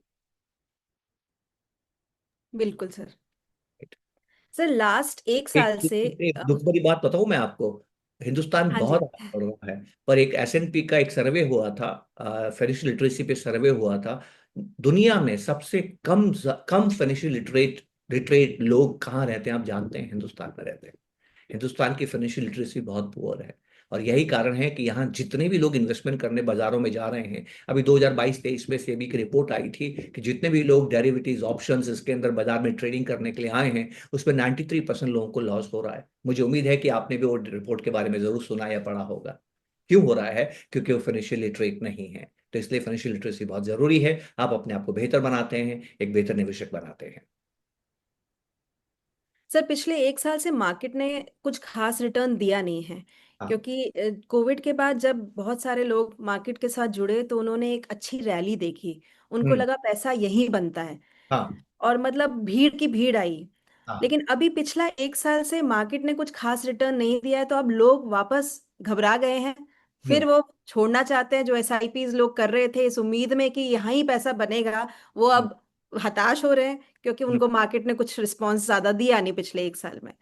बिल्कुल सर। सर, लास्ट एक एक साल से एक दुख भरी बात बताऊं मैं आपको, हिंदुस्तान हाँ बहुत जी। आगे बढ़ रहा है, पर एक एसएनपी का एक सर्वे हुआ था, फाइनेंशियल लिटरेसी पे सर्वे हुआ था। दुनिया में सबसे कम कम फाइनेंशियल लिटरेट लिटरेट लोग कहाँ रहते हैं? आप जानते हैं? हिंदुस्तान में रहते हैं। हिंदुस्तान की फाइनेंशियल लिटरेसी बहुत पुअर है। और यही कारण है कि यहाँ जितने भी लोग इन्वेस्टमेंट करने बाजारों में जा रहे हैं, अभी 2022-23 में सेबी की रिपोर्ट आई थी कि जितने भी लोग डेरिवेटिव्स, ऑप्शंस इसके अंदर बाजार में ट्रेडिंग करने के लिए आए हैं, उसमें 93% लोगों को लॉस हो रहा है। मुझे उम्मीद है कि आपने भी वो रिपोर्ट के बारे में जरूर सुना या पढ़ा होगा। क्यों हो रहा है? क्योंकि वो फाइनेंशियल लिटरेट नहीं है। तो इसलिए फाइनेंशियल लिटरेसी बहुत जरूरी है। आप अपने आप को बेहतर बनाते हैं, एक बेहतर निवेशक बनाते हैं। सर, पिछले एक साल से मार्केट ने कुछ खास रिटर्न दिया नहीं है। हाँ। क्योंकि कोविड के बाद जब बहुत सारे लोग मार्केट के साथ जुड़े तो उन्होंने एक अच्छी रैली देखी। उनको हम्म। लगा पैसा यहीं बनता है। हाँ। और मतलब भीड़ की भीड़ आई। हाँ। लेकिन अभी पिछला एक साल से मार्केट ने कुछ खास रिटर्न नहीं दिया है, तो अब लोग वापस घबरा गए हैं। हम्म। फिर वो छोड़ना चाहते हैं। जो एसआईपीज लोग कर रहे थे इस उम्मीद में कि यहाँ ही पैसा बनेगा, वो हम्म। अब हताश हो रहे हैं, क्योंकि हम्म। उनको मार्केट ने कुछ रिस्पॉन्स ज्यादा दिया नहीं पिछले एक साल में।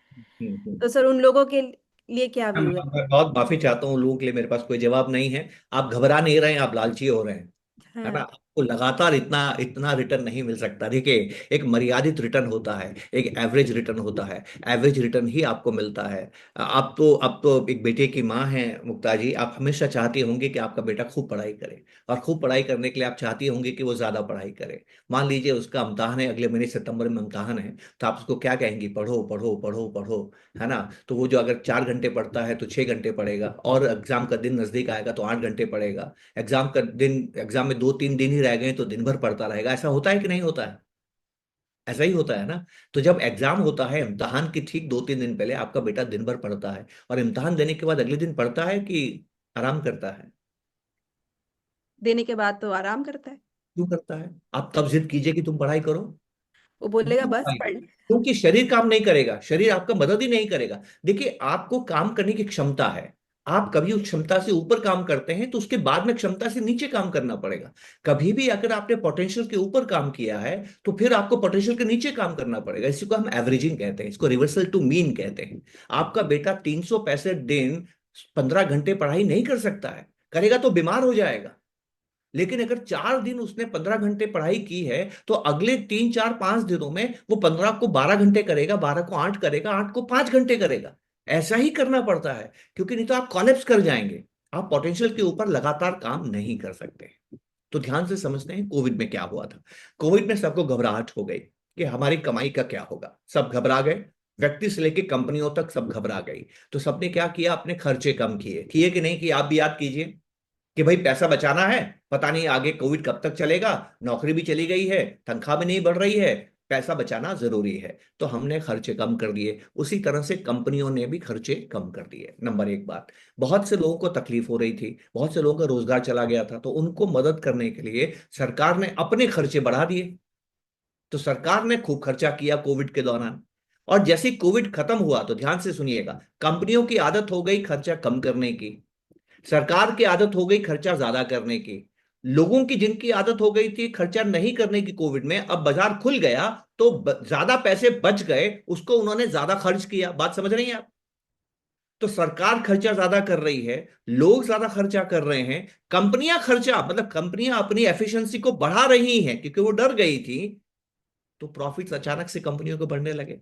हम्म। तो सर, उन लोगों के लिए क्या मैं व्यू है? मैं बहुत माफी चाहता हूँ, लोगों के लिए मेरे पास कोई जवाब नहीं है। आप घबरा नहीं रहे हैं, आप लालची हो रहे हैं, है हाँ। ना? तो लगातार इतना इतना रिटर्न नहीं मिल सकता। देखिए, एक मर्यादित रिटर्न होता है, एक एवरेज रिटर्न होता है। एवरेज रिटर्न ही आपको मिलता है। आप तो एक बेटे की माँ हैं मुक्ता जी, आप हमेशा चाहती होंगी कि आपका बेटा खूब पढ़ाई करे, और खूब पढ़ाई करने के लिए आप चाहती होंगी कि वो ज्यादा पढ़ाई करे। मान लीजिए उसका इम्तहान है, अगले महीने सितंबर में इम्तहान है, तो आप उसको क्या कहेंगी? पढ़ो पढ़ो पढ़ो पढ़ो, है ना? तो वो जो अगर 4 घंटे पढ़ता है तो 6 घंटे पढ़ेगा, और एग्जाम का दिन नजदीक आएगा तो 8 घंटे पढ़ेगा। एग्जाम में 2-3 दिन ही रह गए तो दिन भर पढ़ता रहेगा। ऐसा होता है कि नहीं होता है? ऐसा ही होता है ना? तो जब एग्जाम होता है, इम्तहान की ठीक 2-3 दिन पहले आपका बेटा दिन भर पढ़ता है, और इम्तहान देने के बाद अगले दिन पढ़ता है कि आराम करता है? देने के बाद तो आराम करता है। क्यों करता है? आप तब जिद कीजिए कि तुम पढ़ाई करो, वो बोलेगा क्यों बस पढ़ाई? पढ़। क्योंकि शरीर काम नहीं करेगा, शरीर आपका मदद ही नहीं करेगा। देखिए, आपको काम करने की क्षमता है, आप कभी उस क्षमता से ऊपर काम करते हैं तो उसके बाद में क्षमता से नीचे काम करना पड़ेगा। कभी भी अगर आपने पोटेंशियल के ऊपर काम किया है तो फिर आपको पोटेंशियल के नीचे काम करना पड़ेगा। इसी को हम एवरेजिंग कहते हैं, इसको रिवर्सल टू मीन कहते हैं। आपका बेटा 365 दिन 15 घंटे पढ़ाई नहीं कर सकता है, करेगा तो बीमार हो जाएगा। लेकिन अगर 4 दिन उसने 15 घंटे पढ़ाई की है, तो अगले 3-4-5 दिनों में वो 15 को 12 घंटे करेगा, 12 को 8 करेगा, 8 को 5 घंटे करेगा। ऐसा ही करना पड़ता है, क्योंकि नहीं तो आप कॉलेप्स कर जाएंगे। आप पोटेंशियल के ऊपर लगातार काम नहीं कर सकते। तो ध्यान से समझते हैं कोविड में क्या हुआ था। कोविड में सबको घबराहट हो गई कि हमारी कमाई का क्या होगा, सब घबरा गए। व्यक्ति से लेकर कंपनियों तक सब घबरा गई। तो सबने क्या किया? अपने खर्चे कम किए। किए कि नहीं किए? आप भी याद कीजिए कि भाई पैसा बचाना है, पता नहीं आगे कोविड कब तक चलेगा, नौकरी भी चली गई है, तनख्वाह भी नहीं बढ़ रही है, पैसा बचाना जरूरी है। तो हमने खर्चे कम कर दिए, उसी तरह से कंपनियों ने भी खर्चे कम कर दिए। नंबर एक बात, बहुत से लोगों को तकलीफ हो रही थी, बहुत से लोगों का रोजगार चला गया था, तो उनको मदद करने के लिए सरकार ने अपने खर्चे बढ़ा दिए। तो सरकार ने खूब खर्चा किया कोविड के दौरान। और जैसे ही कोविड खत्म हुआ, तो ध्यान से सुनिएगा, कंपनियों की आदत हो गई खर्चा कम करने की, सरकार की आदत हो गई खर्चा ज्यादा करने की। लोगों की जिनकी आदत हो गई थी खर्चा नहीं करने की कोविड में, अब बाजार खुल गया तो ज्यादा पैसे बच गए, उसको उन्होंने ज्यादा खर्च किया। बात समझ रही हैं आप? तो सरकार खर्चा ज्यादा कर रही है, लोग ज्यादा खर्चा कर रहे हैं, कंपनियां खर्चा मतलब कंपनियां अपनी एफिशिएंसी को बढ़ा रही हैं क्योंकि वो डर गई थी। तो प्रॉफिट्स अचानक से कंपनियों को बढ़ने लगे।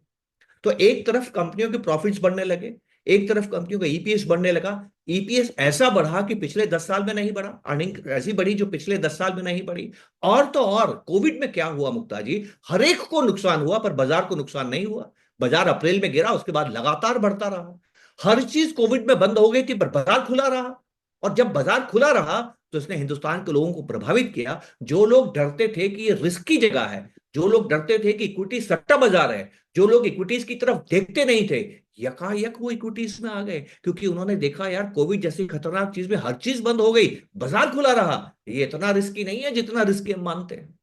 तो एक तरफ कंपनियों के प्रॉफिट्स बढ़ने लगे, एक तरफ कंपनियों का ईपीएस बढ़ने लगा। ईपीएस ऐसा बढ़ा कि पिछले 10 साल में नहीं बढ़ा, अर्निंग ऐसी बढ़ी जो पिछले 10 साल में नहीं बढ़ी। और तो और कोविड में क्या हुआ मुक्ता जी, हर एक को नुकसान हुआ पर बाजार को नुकसान नहीं हुआ। बाजार अप्रैल में गिरा, उसके बाद लगातार बढ़ता रहा। हर चीज कोविड में बंद हो गई थी पर बाजार खुला रहा। और जब बाजार खुला रहा तो इसने हिंदुस्तान के लोगों को प्रभावित किया। जो लोग डरते थे कि ये रिस्की जगह है, जो लोग डरते थे कि इक्विटी सट्टा बाजार है, जो लोग इक्विटीज की तरफ देखते नहीं थे, यकायक वो इक्विटीज में आ गए, क्योंकि उन्होंने देखा यार कोविड जैसी खतरनाक चीज में हर चीज बंद हो गई, बाजार खुला रहा, ये इतना रिस्की नहीं है जितना रिस्की हम मानते हैं।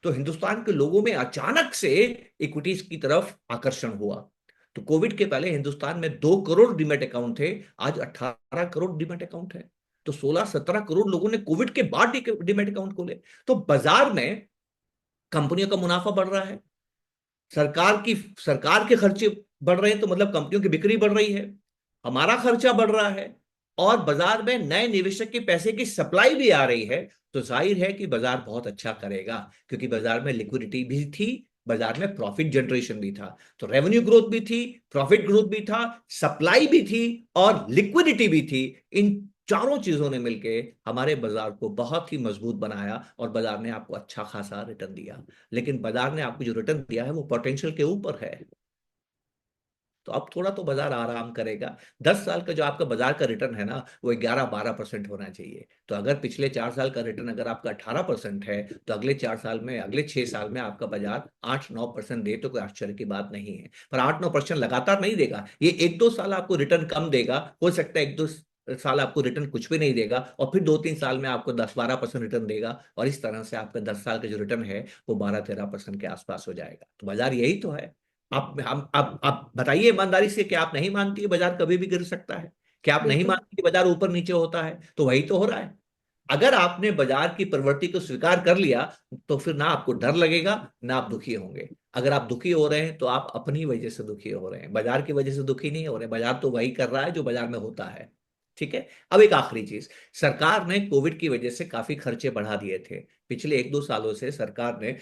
तो हिंदुस्तान के लोगों में अचानक से इक्विटीज की तरफ आकर्षण हुआ। तो कोविड के पहले हिंदुस्तान में 2 करोड़ डीमैट अकाउंट थे, आज 18 करोड़ डीमैट अकाउंट है। तो 16-17 करोड़ लोगों ने कोविड के बाद डीमैट अकाउंट खोले। तो बाजार में कंपनियों का मुनाफा बढ़ रहा है, सरकार की सरकार के खर्चे बढ़ रहे हैं, तो मतलब कंपनियों की बिक्री बढ़ रही है, हमारा खर्चा बढ़ रहा है, और बाजार में नए निवेशक के पैसे की सप्लाई भी आ रही है। तो जाहिर है कि बाजार बहुत अच्छा करेगा, क्योंकि बाजार में लिक्विडिटी भी थी, बाजार में प्रॉफिट जनरेशन भी था। तो रेवेन्यू ग्रोथ भी थी, प्रॉफिट ग्रोथ भी था, सप्लाई भी थी, और लिक्विडिटी भी थी। इन चारों चीजों ने मिलके हमारे बाजार को बहुत ही मजबूत बनाया, और बाजार ने आपको अच्छा खासा रिटर्न दिया। लेकिन बाजार ने आपको जो रिटर्न दिया है वो पोटेंशियल के ऊपर है। तो अब थोड़ा तो बाजार आराम करेगा। 10 साल का जो आपका बाजार का रिटर्न है ना, वो 11-12% होना चाहिए। तो अगर पिछले 4 साल का रिटर्न अगर आपका 18% है, तो अगले 4 साल में, अगले 6 साल में आपका बाजार 8-9% दे तो कोई आश्चर्य की बात नहीं है। पर 8-9% लगातार नहीं देगा, ये 1-2 साल आपको रिटर्न कम देगा। हो सकता है 1-2 साल आपको रिटर्न कुछ भी नहीं देगा, और फिर 2-3 साल में आपको 10-12% रिटर्न देगा, और इस तरह से आपका 10 साल का जो रिटर्न है वो 12-13% के आसपास हो जाएगा। तो बाजार यही तो है। आप बताइए ईमानदारी से, क्या आप नहीं मानती है बाजार कभी भी गिर सकता है? क्या आप नहीं बिल्कुल। मानती कि बाजार ऊपर नीचे होता है? तो वही तो हो रहा है। अगर आपने बाजार की प्रवृत्ति को स्वीकार कर लिया, तो फिर ना आपको डर लगेगा, ना आप दुखी होंगे। अगर आप दुखी हो रहे हैं तो आप अपनी वजह से दुखी हो रहे हैं, बाजार की वजह से दुखी नहीं हो रहे। बाजार तो वही कर रहा है जो बाजार में होता है। ठीक है। अब एक आखिरी चीज, सरकार ने कोविड की वजह से काफी खर्चे बढ़ा दिए थे। पिछले 1-2 सालों से सरकार ने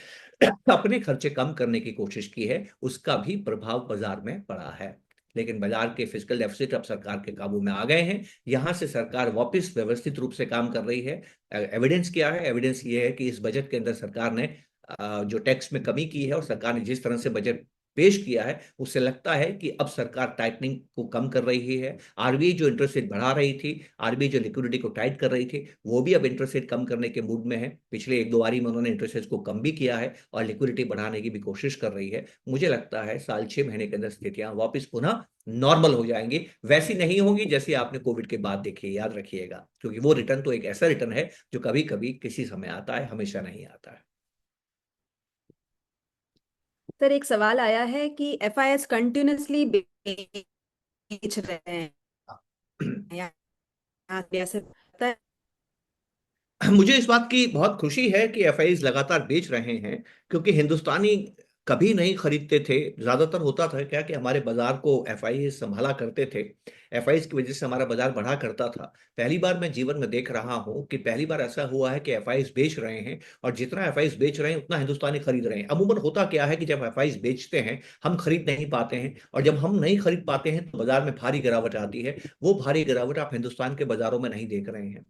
अपने खर्चे कम करने की कोशिश की है, उसका भी प्रभाव बाजार में पड़ा है। लेकिन बाजार के फिजिकल डेफिसिट अब सरकार के काबू में आ गए हैं। यहां से सरकार वापस व्यवस्थित रूप से काम कर रही है। एविडेंस क्या है? एविडेंस ये है कि इस बजट के अंदर सरकार ने जो टैक्स में कमी की है, और सरकार ने जिस तरह से बजट पेश किया है, उससे लगता है कि अब सरकार टाइटनिंग को कम कर रही है। आरबीआई जो इंटरेस्ट रेट बढ़ा रही थी, आरबीआई जो लिक्विडिटी को टाइट कर रही थी, वो भी अब इंटरेस्ट रेट कम करने के मूड में है। पिछले 1-2 बारी में उन्होंने इंटरेस्ट रेट को कम भी किया है और लिक्विडिटी बढ़ाने की भी कोशिश कर रही है। मुझे लगता है साल 6 महीने के अंदर स्थितियां वापस पुनः नॉर्मल हो जाएंगी। वैसी नहीं होंगी जैसी आपने कोविड के बाद देखी है, याद रखिएगा, क्योंकि वो रिटर्न तो एक ऐसा रिटर्न है जो कभी कभी किसी समय आता है, हमेशा नहीं आता है। सर एक सवाल आया है कि एफआईएस कंटिन्यूअसली बेच रहे हैं यहाँ से पता है। मुझे इस बात की बहुत खुशी है कि एफआईज लगातार बेच रहे हैं, क्योंकि हिंदुस्तानी कभी नहीं खरीदते थे। ज्यादातर होता था क्या कि हमारे बाजार को एफआई संभाला करते थे, एफआईज की वजह से हमारा बाजार बढ़ा करता था। पहली बार मैं जीवन में देख रहा हूं कि पहली बार ऐसा हुआ है कि एफआईज बेच रहे हैं, और जितना एफआईज बेच रहे हैं उतना हिंदुस्तानी खरीद रहे हैं। अमूमन होता क्या है कि जब एफआईज बेचते हैं हम खरीद नहीं पाते हैं, और जब हम नहीं खरीद पाते हैं तो बाजार में भारी गिरावट आती है। वो भारी गिरावट आप हिंदुस्तान के बाजारों में नहीं देख रहे हैं।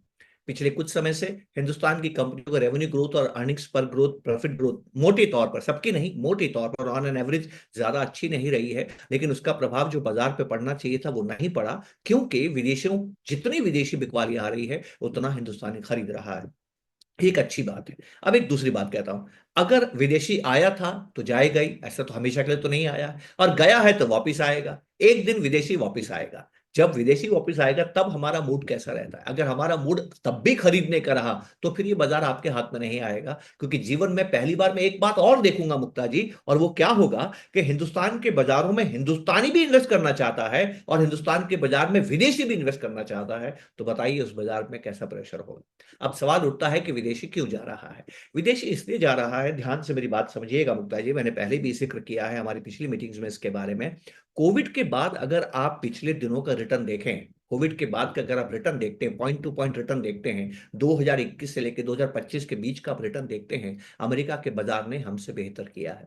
पिछले कुछ समय से हिंदुस्तान की कंपनियों का रेवेन्यू ग्रोथ और अर्निंग्स पर ग्रोथ, प्रॉफिट ग्रोथ मोटे तौर पर, सबकी नहीं, मोटे तौर पर ऑन एन एवरेज ज्यादा अच्छी नहीं रही है। लेकिन उसका प्रभाव जो बाजार पे पड़ना चाहिए था वो नहीं पड़ा, क्योंकि विदेशियों, जितनी विदेशी बिकवाली आ रही है उतना हिंदुस्तानी खरीद रहा है। एक अच्छी बात है। अब एक दूसरी बात कहता हूं, अगर विदेशी आया था तो जाएगा ही, ऐसा तो हमेशा के लिए तो नहीं आया है, और गया है तो वापिस आएगा। एक दिन विदेशी वापिस आएगा। जब विदेशी वापिस आएगा तब हमारा मूड कैसा रहता है? अगर हमारा मूड तब भी खरीदने का रहा तो फिर ये बाजार आपके हाथ में नहीं आएगा। क्योंकि जीवन में पहली बार मैं एक बात और देखूंगा मुक्ता जी, और वो क्या होगा कि हिंदुस्तान के बाजारों में हिंदुस्तानी भी इन्वेस्ट करना चाहता है और हिंदुस्तान के बाजार में विदेशी भी इन्वेस्ट करना चाहता है। तो बताइए उस बाजार में कैसा प्रेशर होगा? अब सवाल उठता है कि विदेशी क्यों जा रहा है? विदेशी इसलिए जा रहा है, ध्यान से मेरी बात समझिएगा मुक्ता जी, मैंने पहले भी जिक्र किया है हमारी पिछली मीटिंग्स में इसके बारे में। कोविड के बाद अगर आप पिछले दिनों का रिटर्न देखें, कोविड के बाद का अगर आप रिटर्न देखते हैं, पॉइंट टू पॉइंट रिटर्न देखते हैं, 2021 से लेकर 2025 के बीच का आप रिटर्न देखते हैं, अमेरिका के बाजार ने हमसे बेहतर किया है।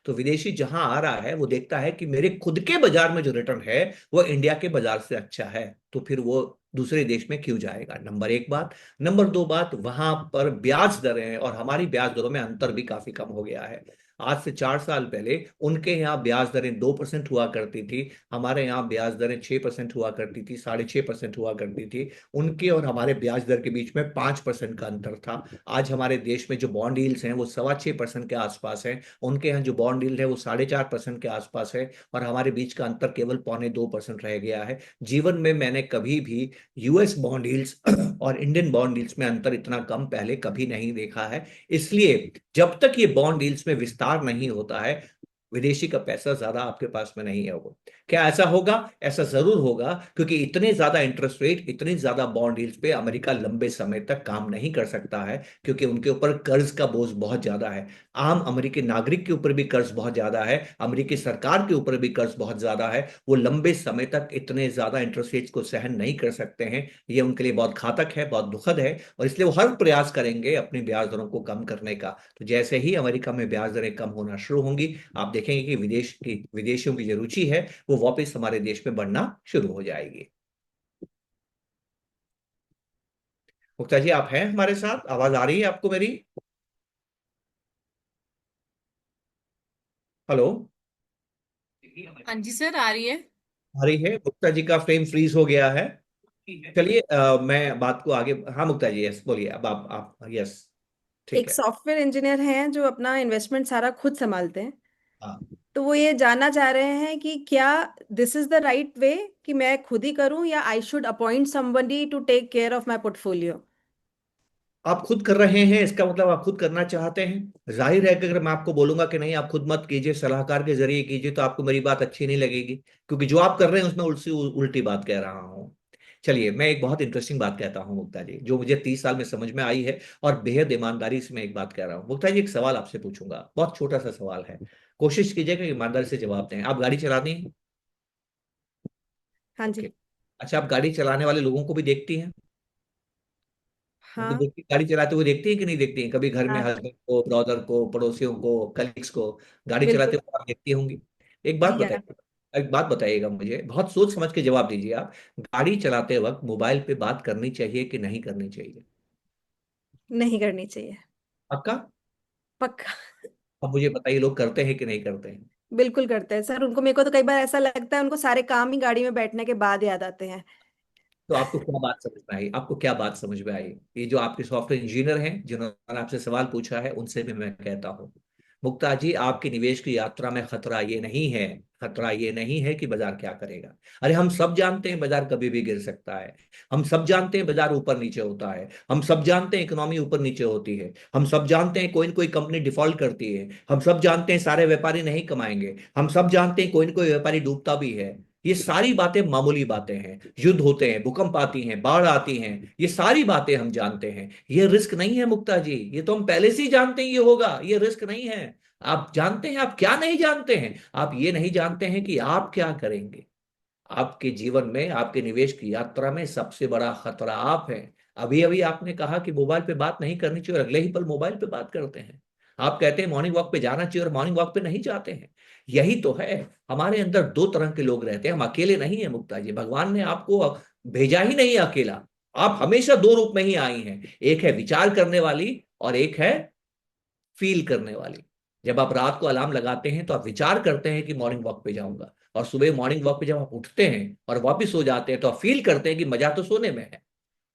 तो विदेशी जहां आ रहा है वो देखता है कि मेरे खुद के बाजार में जो रिटर्न है वो इंडिया के बाजार से अच्छा है, तो फिर वो दूसरे देश में क्यों जाएगा? नंबर एक बात। नंबर दो बात, वहां पर ब्याज दरें और हमारी ब्याज दरों में अंतर भी काफी कम हो गया है। आज से 4 साल पहले उनके यहाँ ब्याज दरें 2% हुआ करती थी, हमारे यहाँ ब्याज दरें 6% हुआ करती थी, 6.5% हुआ करती थी। उनके और हमारे ब्याज दर के बीच में 5% का अंतर था। आज हमारे देश में जो बॉन्ड यील्ड्स हैं वो 6.25% के आसपास है, उनके यहाँ जो बॉन्ड यील्ड है वो 4.5% के आसपास है, और हमारे बीच का अंतर केवल 0.25% रह गया है। जीवन में मैंने कभी भी यूएस बॉन्ड यील्ड्स और इंडियन बॉन्ड यील्ड्स में अंतर इतना कम पहले कभी नहीं देखा है। इसलिए जब तक ये बॉन्ड यील्ड्स में विस्तार नहीं होता है, विदेशी का पैसा ज्यादा आपके पास में नहीं है। वो क्या ऐसा होगा? ऐसा जरूर होगा, क्योंकि इतने ज्यादा इंटरेस्ट रेट, इतनी ज्यादा बॉन्ड यील्ड्स पे अमेरिका लंबे समय तक काम नहीं कर सकता है, क्योंकि उनके ऊपर कर्ज का बोझ बहुत ज्यादा है। आम अमेरिकी नागरिक के ऊपर भी कर्ज बहुत ज्यादा है, अमेरिकी सरकार के ऊपर भी कर्ज बहुत ज्यादा है। वो लंबे समय तक इतने ज्यादा इंटरेस्ट रेट्स को सहन नहीं कर सकते हैं। ये उनके लिए बहुत घातक है, बहुत दुखद है, और इसलिए वो हर प्रयास करेंगे अपनी ब्याज दरों को कम करने का। तो जैसे ही अमेरिका में ब्याज दरें कम होना शुरू होंगी, आप देखेंगे कि विदेशियों की जो रुचि है वो वापस हमारे देश में बढ़ना शुरू हो जाएगी। मुक्ता जी आप हैं हमारे साथ? आवाज आ रही है आपको मेरी? हेलो? हाँ जी सर, आ रही है। आ रही है? मुक्ता जी का फ्रेम फ्रीज हो गया है। चलिए मैं बात को आगे, हाँ मुक्ता जी यस बोलिए, अब आप यस, ठीक एक है। सॉफ्टवेयर इंजीनियर हैं जो अपना इन्वेस्टमेंट सारा खुद संभालते हैं। हाँ, तो वो ये जानना चाह रहे हैं कि क्या this is the right way कि मैं खुद ही करूं या I should appoint somebody to take care of my portfolio. आप खुद कर रहे हैं इसका मतलब आप खुद करना चाहते हैं। जाहिर है कि अगर मैं आपको बोलूंगा कि नहीं आप खुद मत कीजिए, सलाहकार के जरिए कीजिए, तो आपको मेरी बात अच्छी नहीं लगेगी, क्योंकि जो आप कर रहे हैं उसमें उल्टी बात कह रहा हूं। चलिए मैं एक बहुत इंटरेस्टिंग बात कहता हूं मुक्ता जी, जो मुझे 30 साल में समझ में आई है, और बेहद ईमानदारी से मैं एक बात कह रहा हूं। मुक्ता जी एक सवाल आपसे पूछूंगा, बहुत छोटा सा सवाल है, कोशिश कीजिएगा कि ईमानदारी से जवाब दें। आप गाड़ी चलाती हैं? हाँ ओके। जी। अच्छा, आप गाड़ी चलाने वाले लोगों को भी देखती हैं? उनको हाँ। देखती, गाड़ी चलाते हुए देखती हैं कि नहीं देखती हैं? कभी घर में हाँ। हस्बैंड को, ब्रदर को, पड़ोसियों को, कलीग्स को गाड़ी चलाते बिल्कुल। हुए आप देखती होंगी। एक बात जी हाँ। बताइए, एक बात बताइएगा मुझे, बहुत सोच समझ के जवाब दीजिए आप। गाड़ी चलाते वक्त मोबाइल पे बात करनी चाहिए कि नहीं करनी चाहिए? नहीं करनी चाहिए। पक्का? पक्का। अब मुझे बताइए, लोग करते हैं कि नहीं करते हैं? बिल्कुल करते हैं सर, उनको, मेरे को तो कई बार ऐसा लगता है उनको सारे काम ही गाड़ी में बैठने के बाद याद आते हैं। तो आपको क्या बात समझ में आई? आपको क्या बात समझ में आई? ये जो आपके सॉफ्टवेयर इंजीनियर हैं जिन्होंने आपसे सवाल पूछा है, उनसे भी मैं कहता हूँ, मुक्ता जी, आपकी निवेश की यात्रा में खतरा ये नहीं है, खतरा ये नहीं है कि बाजार क्या करेगा। अरे हम सब जानते हैं बाजार कभी भी गिर सकता है। हम सब जानते हैं बाजार ऊपर नीचे होता है। हम सब जानते हैं इकोनॉमी ऊपर नीचे होती है। हम सब जानते हैं कोई न कोई कंपनी डिफॉल्ट करती है। हम सब जानते हैं सारे व्यापारी नहीं कमाएंगे। हम सब जानते हैं कोई न कोई व्यापारी डूबता भी है। ये सारी बातें मामूली बातें हैं। युद्ध होते हैं, भूकंप आती हैं, बाढ़ आती हैं, ये सारी बातें हम जानते हैं। ये रिस्क नहीं है मुक्ता जी, ये तो हम पहले से ही जानते हैं ये होगा, ये रिस्क नहीं है। आप जानते हैं, आप क्या नहीं जानते हैं? आप ये नहीं जानते हैं कि आप क्या करेंगे। आपके जीवन में, आपके निवेश की यात्रा में सबसे बड़ा खतरा आप हैं। अभी अभी आपने कहा कि मोबाइल पे बात नहीं करनी चाहिए और अगले ही पल मोबाइल पे बात करते हैं। आप कहते हैं मॉर्निंग वॉक पे जाना चाहिए और मॉर्निंग वॉक पे नहीं जाते हैं। यही तो है। हमारे अंदर दो तरह के लोग रहते हैं, हम अकेले नहीं है मुक्ता जी। भगवान ने आपको भेजा ही नहीं है अकेला। आप हमेशा दो रूप में ही आई हैं। एक है विचार करने वाली और एक है फील करने वाली। जब आप रात को अलार्म लगाते हैं तो आप विचार करते हैं कि मॉर्निंग वॉक पे जाऊंगा, और सुबह मॉर्निंग वॉक पे जब आप उठते हैं और वापस सो जाते हैं तो आप फील करते हैं कि मजा तो सोने में है।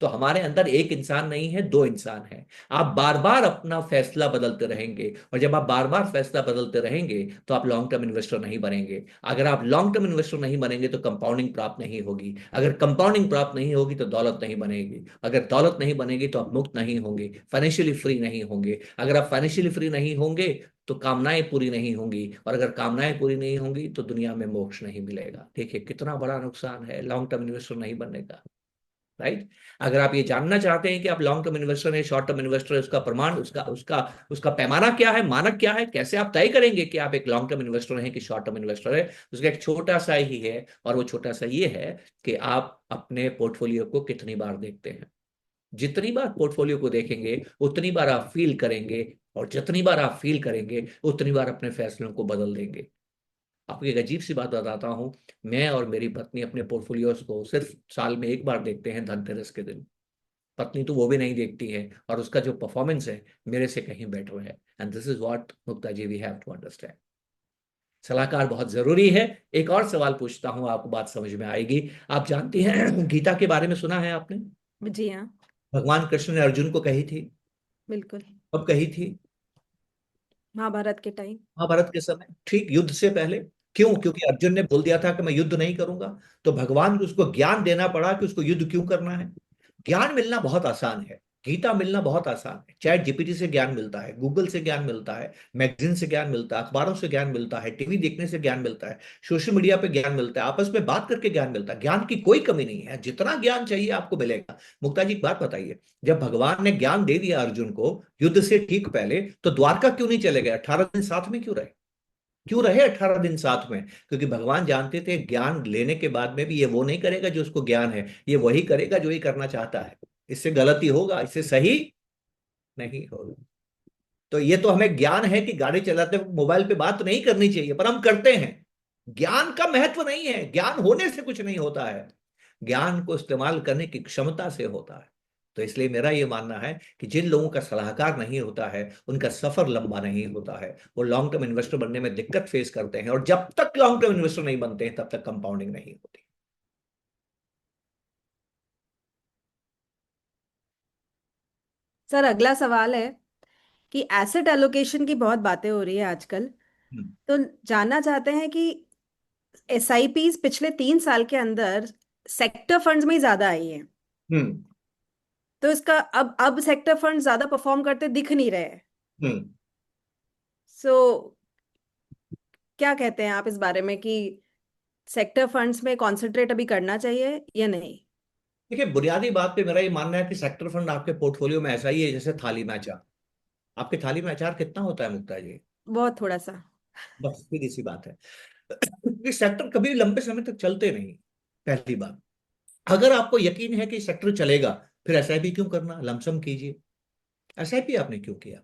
तो हमारे अंदर एक इंसान नहीं है, दो इंसान है। आप बार बार अपना फैसला बदलते रहेंगे, और जब आप बार बार फैसला बदलते रहेंगे तो आप लॉन्ग टर्म इन्वेस्टर नहीं बनेंगे। अगर आप लॉन्ग टर्म इन्वेस्टर नहीं बनेंगे तो कंपाउंडिंग प्राप्त नहीं होगी। अगर कंपाउंडिंग प्राप्त नहीं होगी तो दौलत नहीं बनेगी। अगर दौलत नहीं बनेगी तो आप मुक्त नहीं होंगे, फाइनेंशियली फ्री नहीं होंगे। अगर आप फाइनेंशियली फ्री नहीं होंगे तो कामनाएं पूरी नहीं होंगी, और अगर कामनाएं पूरी नहीं होंगी तो दुनिया में मोक्ष नहीं मिलेगा। देखिए कितना बड़ा नुकसान है लॉन्ग टर्म इन्वेस्टर नहीं बनने का। राइट। अगर आप ये जानना चाहते हैं कि आप लॉन्ग टर्म इन्वेस्टर हैं, शॉर्ट टर्म इन्वेस्टर है, उसका प्रमाण, उसका उसका उसका पैमाना क्या है, मानक क्या है, कैसे आप तय करेंगे कि आप एक लॉन्ग टर्म इन्वेस्टर हैं कि शॉर्ट टर्म इन्वेस्टर है, उसका एक छोटा सा ही है। और वो छोटा सा ये है कि आप अपने पोर्टफोलियो को कितनी बार देखते हैं। जितनी बार पोर्टफोलियो को देखेंगे उतनी बार आप फील करेंगे, और जितनी बार आप फील करेंगे उतनी बार अपने फैसलों को बदल देंगे। आपको एक अजीब सी बात बताता हूँ, मैं और मेरी पत्नी अपने पोर्टफोलियोज को सिर्फ साल में एक बार देखते हैं, धनतेरस के दिन। पत्नी तो वो भी नहीं देखती है, और उसका जो परफॉर्मेंस है मेरे से कहीं बेटर है। And this is what Mukta ji we have to understand. सलाहकार बहुत जरूरी है। एक और सवाल पूछता हूँ, आपको बात समझ में आएगी। आप जानती हैं गीता के बारे में सुना है आपने? जी हाँ। भगवान कृष्ण ने अर्जुन को कही थी। बिल्कुल। कब कही थी? महाभारत के टाइम। महाभारत के समय, ठीक युद्ध से पहले। क्यों? क्योंकि अर्जुन ने बोल दिया था कि मैं युद्ध नहीं करूंगा। तो भगवान को उसको ज्ञान देना पड़ा कि उसको युद्ध क्यों करना है। ज्ञान मिलना बहुत आसान है, गीता मिलना बहुत आसान है। चैट जीपीटी से ज्ञान मिलता है, गूगल से ज्ञान मिलता है, मैगजीन से ज्ञान मिलता है, अखबारों से ज्ञान मिलता है, टीवी देखने से ज्ञान मिलता है, सोशल मीडिया पे ज्ञान मिलता है, आपस में बात करके ज्ञान मिलता है। ज्ञान की कोई कमी नहीं है, जितना ज्ञान चाहिए आपको मिलेगा। मुक्ता जी एक बात बताइए, जब भगवान ने ज्ञान दे दिया अर्जुन को युद्ध से ठीक पहले, तो द्वारका क्यों नहीं चले गए? 18 दिन साथ में क्यों रहे? क्यों रहे 18 दिन साथ में? क्योंकि भगवान जानते थे ज्ञान लेने के बाद में भी ये वो नहीं करेगा जो उसको ज्ञान है, ये वही करेगा जो ये करना चाहता है। इससे गलती होगा, इससे सही नहीं होगा। तो ये तो हमें ज्ञान है कि गाड़ी चलाते वक्त मोबाइल पे बात नहीं करनी चाहिए, पर हम करते हैं। ज्ञान का महत्व नहीं है, ज्ञान होने से कुछ नहीं होता है, ज्ञान को इस्तेमाल करने की क्षमता से होता है। तो इसलिए मेरा यह मानना है कि जिन लोगों का सलाहकार नहीं होता है उनका सफर लंबा नहीं होता है, वो लॉन्ग टर्म इन्वेस्टर बनने में दिक्कत फेस करते हैं, और जब तक लॉन्ग टर्म इन्वेस्टर नहीं बनते हैं तब तक कंपाउंडिंग नहीं होती। सर अगला सवाल है कि एसेट एलोकेशन की बहुत बातें हो रही है आजकल। हम्म। तो जानना चाहते हैं कि एसआईपीज पिछले 3 साल के अंदर सेक्टर फंड्स में ही ज्यादा आई हैं। हम्म। तो इसका अब सेक्टर फंड ज्यादा परफॉर्म करते दिख नहीं रहे। हम्म। सो क्या कहते हैं आप इस बारे में कि सेक्टर फंड्स में कॉन्सेंट्रेट अभी करना चाहिए या नहीं? देखिए, बुनियादी बात पे मेरा ये मानना है कि सेक्टर फंड आपके पोर्टफोलियो में ऐसा ही है जैसे थाली में अचार। आपके थाली में अचार कितना होता है मुक्ता जी? बहुत थोड़ा सा। बस सीधी सी बात है। ये सेक्टर कभी लंबे समय तक चलते नहीं, पहली बात। अगर आपको यकीन है कि सेक्टर चलेगा, फिर एसआईपी क्यों करना, लमसम कीजिए। एसआईपी आपने क्यों किया?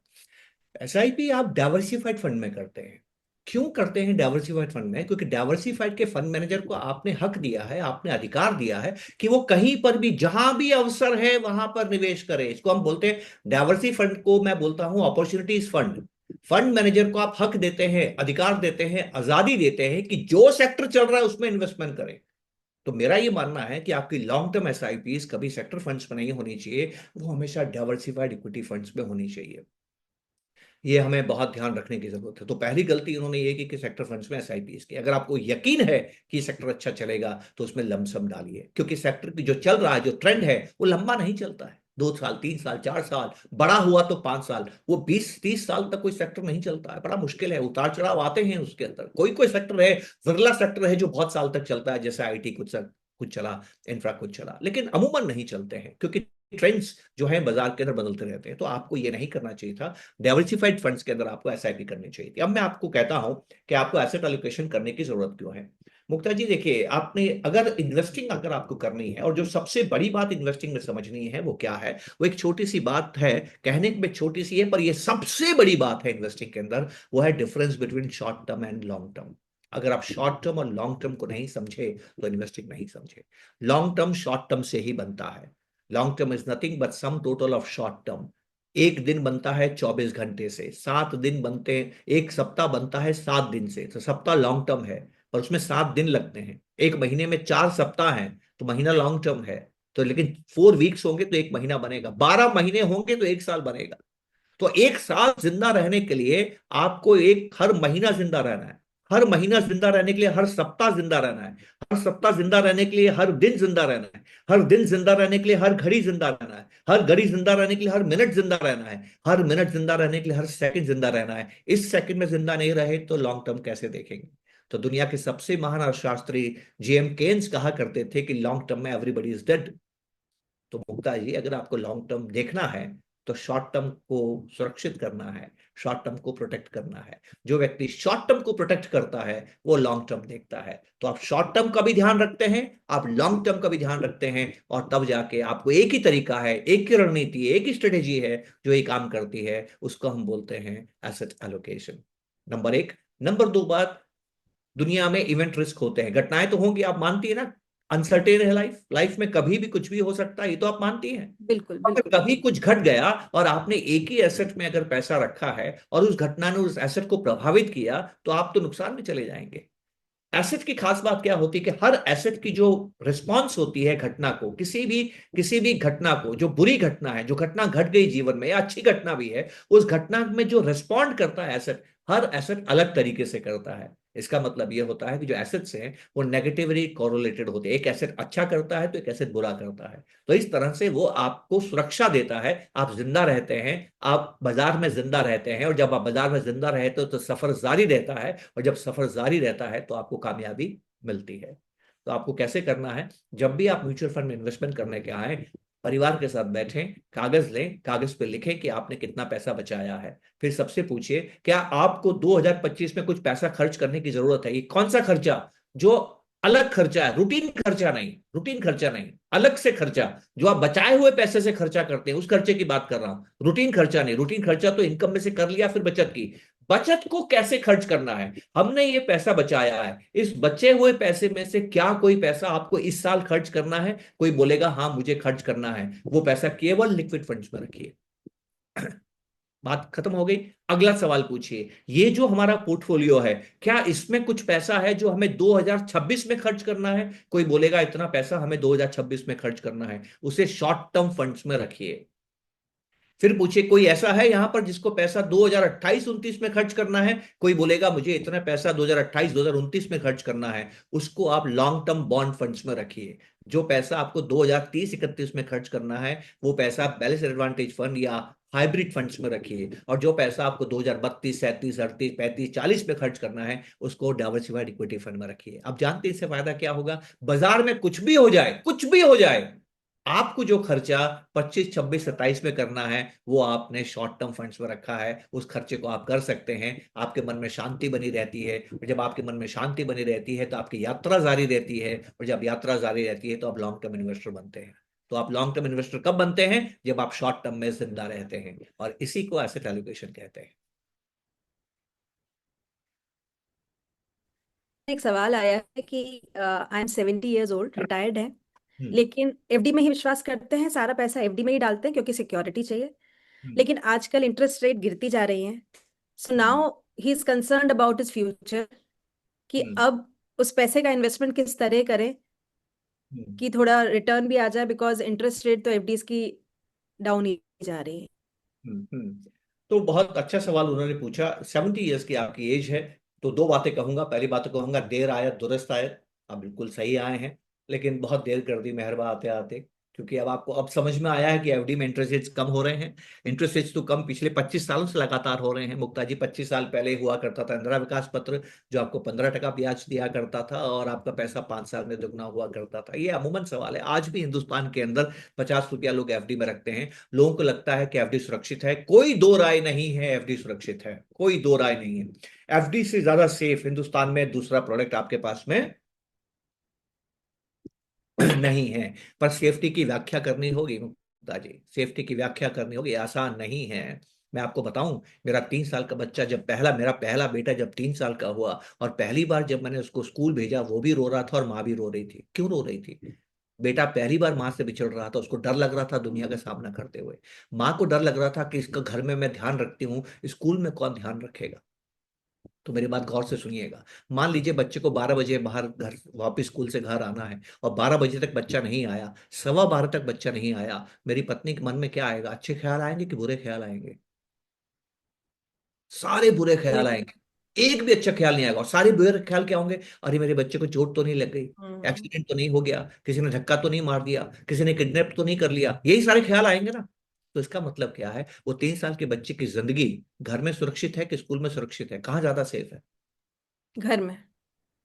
एसआईपी आप डाइवर्सिफाइड फंड में करते हैं। क्यों करते हैं डाइवर्सिफाइड फंड में? क्योंकि डाइवर्सिफाइड के फंड मैनेजर को आपने हक दिया है, आपने अधिकार दिया है कि वो कहीं पर भी जहां भी अवसर है वहां पर निवेश करे। इसको हम बोलते हैं, डाइवर्सिफाइड फंड को मैं बोलता हूं अपॉर्चुनिटीज फंड। फंड मैनेजर को आप हक देते हैं, अधिकार देते हैं, आजादी देते हैं कि जो सेक्टर चल रहा है उसमें इन्वेस्टमेंट करें। तो मेरा ये मानना है कि आपकी लॉन्ग टर्म एसआईपीज कभी सेक्टर फंड्स में नहीं होनी चाहिए, वो हमेशा डाइवर्सिफाइड इक्विटी फंड्स में होनी चाहिए। ये हमें बहुत ध्यान रखने की जरूरत है। तो पहली गलती उन्होंने ये की कि सेक्टर फंड्स में एसआईपीस की। अगर आपको यकीन है कि सेक्टर अच्छा चलेगा तो उसमें लमसम डालिए, क्योंकि सेक्टर की जो चल रहा है, जो ट्रेंड है, वो लंबा नहीं चलता है। 2 साल, 3 साल, 4 साल, बड़ा हुआ तो 5 साल, वो 20-30 साल तक कोई सेक्टर नहीं चलता है। बड़ा मुश्किल है, उतार चढ़ाव आते हैं उसके अंदर। कोई कोई सेक्टर है, विरला सेक्टर है जो बहुत साल तक चलता है, जैसे आईटी कुछ चला, इंफ्रा कुछ चला, लेकिन अमूमन नहीं चलते हैं, क्योंकि ट्रेंड्स जो है बाजार के अंदर बदलते रहते हैं। तो आपको ये नहीं करना चाहिए था। डाइवर्सिफाइड फंड्स के अंदर आपको एसआईपी करनी चाहिए थी। अब मैं आपको कहता हूं कि आपको एसेट एलोकेशन करने की जरूरत क्यों है। मुक्ता जी देखिए, आपने अगर इन्वेस्टिंग अगर आपको करनी है, और जो सबसे बड़ी बात इन्वेस्टिंग में समझनी है वो क्या है, वो एक छोटी सी बात है, कहने में छोटी सी है पर ये सबसे बड़ी बात है इन्वेस्टिंग के अंदर। वो है difference between short term and long term. अगर आप शॉर्ट टर्म और लॉन्ग टर्म को नहीं समझे तो इन्वेस्टिंग नहीं समझे। लॉन्ग टर्म शॉर्ट टर्म से ही बनता है। Long term is nothing but sum total of short term. एक दिन बनता है 24 घंटे से, 7 दिन बनते हैं, एक सप्ताह बनता है 7 दिन से, तो सप्ताह लॉन्ग टर्म है। और उसमें 7 दिन लगते हैं। एक महीने में 4 सप्ताह हैं, तो महीना लॉन्ग टर्म है। तो लेकिन 4 वीक्स होंगे तो एक महीना बनेगा, 12 महीने होंगे तो एक साल बनेगा। तो एक साल जिंदा रहने के लिए आपको एक हर महीना जिंदा रहना है। हर महीना जिंदा रहने के लिए हर सप्ताह जिंदा रहना है। हर सप्ताह जिंदा रहने के लिए हर दिन जिंदा रहना है। हर दिन जिंदा रहने के लिए हर घड़ी जिंदा रहना है। हर घड़ी जिंदा रहने के लिए हर मिनट जिंदा रहना है। हर मिनट जिंदा रहने के लिए हर सेकंड जिंदा रहना है। इस सेकंड में जिंदा नहीं रहे तो लॉन्ग टर्म कैसे देखेंगे? तो दुनिया के सबसे महान अर्थशास्त्री जेएम केन्स कहा करते थे कि लॉन्ग टर्म में एवरीबडी इज डेड। तो मुक्ता जी, अगर आपको लॉन्ग टर्म देखना है तो शॉर्ट टर्म को सुरक्षित करना है, शॉर्ट टर्म को प्रोटेक्ट करना है। जो व्यक्ति शॉर्ट टर्म को प्रोटेक्ट करता है वो लॉन्ग टर्म देखता है। तो आप शॉर्ट टर्म का भी ध्यान रखते हैं, आप लॉन्ग टर्म का भी ध्यान रखते हैं, और तब जाके आपको एक ही तरीका है, एक ही रणनीति, एक ही स्ट्रेटेजी है जो ये काम करती है। उसको हम बोलते हैं एसेट एलोकेशन। नंबर एक। नंबर दो बात, दुनिया में इवेंट रिस्क होते हैं, घटनाएं तो होंगी, आप मानती है ना। अनसर्टेन है लाइफ, लाइफ में कभी भी कुछ भी हो सकता है, ये तो आप मानती हैं। बिल्कुल अगर बिल्कुल। कभी कुछ घट गया और आपने एक ही एसेट में अगर पैसा रखा है और उस घटना ने उस एसेट को प्रभावित किया, तो आप तो नुकसान में चले जाएंगे। एसेट की खास बात क्या होती है कि हर एसेट की जो रिस्पॉन्स होती है घटना को, किसी भी घटना को, जो बुरी घटना है, जो घटना घट गई जीवन में या अच्छी घटना भी है, उस घटना में जो रिस्पॉन्ड करता है एसेट, हर एसेट अलग तरीके से करता है। इसका मतलब यह होता है कि जो एसेट्स हैं वो नेगेटिवली कोरिलेटेड होते हैं। एक एसेट अच्छा करता है तो एक एसेट बुरा करता है। तो इस तरह से वो आपको सुरक्षा देता है, आप जिंदा रहते हैं, आप बाजार में जिंदा रहते हैं। और जब आप बाजार में जिंदा रहते हो तो सफर जारी रहता है, और जब सफर जारी रहता है तो आपको कामयाबी मिलती है। तो आपको कैसे करना है, जब भी आप म्यूचुअल फंड में इन्वेस्टमेंट करने के आए, परिवार के साथ बैठें, कागज लें, कागज पे लिखें कि आपने कितना पैसा बचाया है। फिर सबसे पूछिए, क्या आपको 2025 में कुछ पैसा खर्च करने की जरूरत है? ये कौन सा खर्चा जो अलग खर्चा है, रूटीन खर्चा नहीं, रूटीन खर्चा नहीं, अलग से खर्चा, जो आप बचाए हुए पैसे से खर्चा करते हैं, उस खर्चे की बात कर रहा हूं। रूटीन खर्चा नहीं। रूटीन खर्चा तो इनकम में से कर लिया, फिर बचत की। बचत को कैसे खर्च करना है? हमने ये पैसा बचाया है, इस बचे हुए पैसे में से क्या कोई पैसा आपको इस साल खर्च करना है? कोई बोलेगा हाँ मुझे खर्च करना है, वो पैसा केवल लिक्विड फंड्स में रखिए। बात खत्म हो गई। अगला सवाल पूछिए, ये जो हमारा पोर्टफोलियो है, क्या इसमें कुछ पैसा है जो हमें 2026 में खर्च करना है? कोई बोलेगा इतना पैसा हमें 2026 में खर्च करना है, उसे शॉर्ट टर्म फंड्स में रखिए। फिर पूछिए, कोई ऐसा है यहां पर जिसको पैसा 2028-29 में खर्च करना है? कोई बोलेगा मुझे इतना पैसा 2028-2029 में खर्च करना है, उसको आप लॉन्ग टर्म बॉन्ड फंड्स में रखिए। जो पैसा आपको 2030-31 में खर्च करना है, वो पैसा बैलेंस एडवांटेज फंड या हाइब्रिड फंड्स में रखिए। और जो पैसा आपको 2032, 37, 38, 35, 40 में खर्च करना है, उसको डाइवर्सिफाइड इक्विटी फंड में रखिए। अब जानते हैं इससे फायदा क्या होगा? बाजार में कुछ भी हो जाए, कुछ भी हो जाए, आपको जो खर्चा 25 26 27 में करना है वो आपने शॉर्ट टर्म फंड्स में रखा है, उस खर्चे को आप कर सकते हैं। आपके मन में शांति बनी रहती है, और जब आपके मन में शांति बनी रहती है तो आपकी यात्रा जारी रहती है, और जब यात्रा जारी रहती है तो आप लॉन्ग टर्म इन्वेस्टर बनते हैं। तो आप लॉन्ग टर्म इन्वेस्टर कब बनते हैं? जब आप शॉर्ट टर्म में जिंदा रहते हैं, और इसी को एसेट एलोकेशन कहते हैं। एक सवाल आया है कि I am 70 years old, retired है, हम्म। लेकिन एफडी में ही विश्वास करते हैं, सारा पैसा एफडी में ही डालते हैं क्योंकि सिक्योरिटी चाहिए। हम्म। लेकिन आजकल इंटरेस्ट रेट गिरती जा रही है, so hmm. Now he is concerned about his future, कि हम्म। अब उस पैसे का इन्वेस्टमेंट किस तरह करें हम्म। कि थोड़ा रिटर्न भी आ जाए, बिकॉज इंटरेस्ट रेट तो एफडीज की डाउन ही जा रही है। तो बहुत अच्छा सवाल उन्होंने पूछा। 70 ईयर्स की आपकी एज है, तो दो बातें कहूंगा। पहली बात तो कहूंगा, देर आयत दुरुस्त आयत। आप बिल्कुल सही आए हैं, लेकिन बहुत देर कर दी मेहरबा आते आते। क्योंकि अब आपको अब समझ में आया है कि एफडी में इंटरेस्ट रेट्स कम हो रहे हैं। इंटरेस्ट रेट्स तो कम पिछले 25 सालों से लगातार हो रहे हैं मुक्ता जी। 25 साल पहले हुआ करता था इंदिरा विकास पत्र, जो आपको 15% ब्याज दिया करता था, और आपका पैसा 5 साल में दुगना हुआ करता था। ये अमूमन सवाल है। आज भी हिंदुस्तान के अंदर 50 रुपया लोग एफडी में रखते हैं। लोगों को लगता है कि एफडी सुरक्षित है। कोई दो राय नहीं है, एफडी सुरक्षित है, कोई दो राय नहीं है। एफडी से ज्यादा सेफ हिंदुस्तान में दूसरा प्रोडक्ट आपके पास में नहीं है। पर सेफ्टी की व्याख्या करनी होगी मुक्ता जी, सेफ्टी की व्याख्या करनी होगी, आसान नहीं है। मैं आपको बताऊं, मेरा 3 साल का बच्चा जब मेरा पहला बेटा जब 3 साल का हुआ, और पहली बार जब मैंने उसको स्कूल भेजा, वो भी रो रहा था और माँ भी रो रही थी। क्यों रो रही थी? बेटा पहली बार माँ से बिछड़ रहा था, उसको डर लग रहा था दुनिया का सामना करते हुए। माँ को डर लग रहा था कि इसका घर में मैं ध्यान रखती हूँ, स्कूल में कौन ध्यान रखेगा। तो मेरी बात गौर से सुनिएगा। मान लीजिए बच्चे को 12 बजे बाहर घर वापस स्कूल से घर आना है, और 12 बजे तक बच्चा नहीं आया, 12:15 तक बच्चा नहीं आया, मेरी पत्नी के मन में क्या आएगा? अच्छे ख्याल आएंगे कि बुरे ख्याल आएंगे? सारे बुरे पूरे ख्याल आएंगे। एक भी अच्छा ख्याल नहीं आएगा। और सारे बुरे ख्याल क्या होंगे? अरे मेरे बच्चे को चोट तो नहीं लग गई, हम्म। एक्सीडेंट तो नहीं हो गया, किसी ने धक्का तो नहीं मार दिया, किसी ने किडनैप तो नहीं कर लिया, यही सारे ख्याल आएंगे ना। तो इसका मतलब क्या है? वो 3 साल के बच्चे की जिंदगी घर में सुरक्षित है कि स्कूल में सुरक्षित है? कहाँ ज्यादा सेफ है? घर में।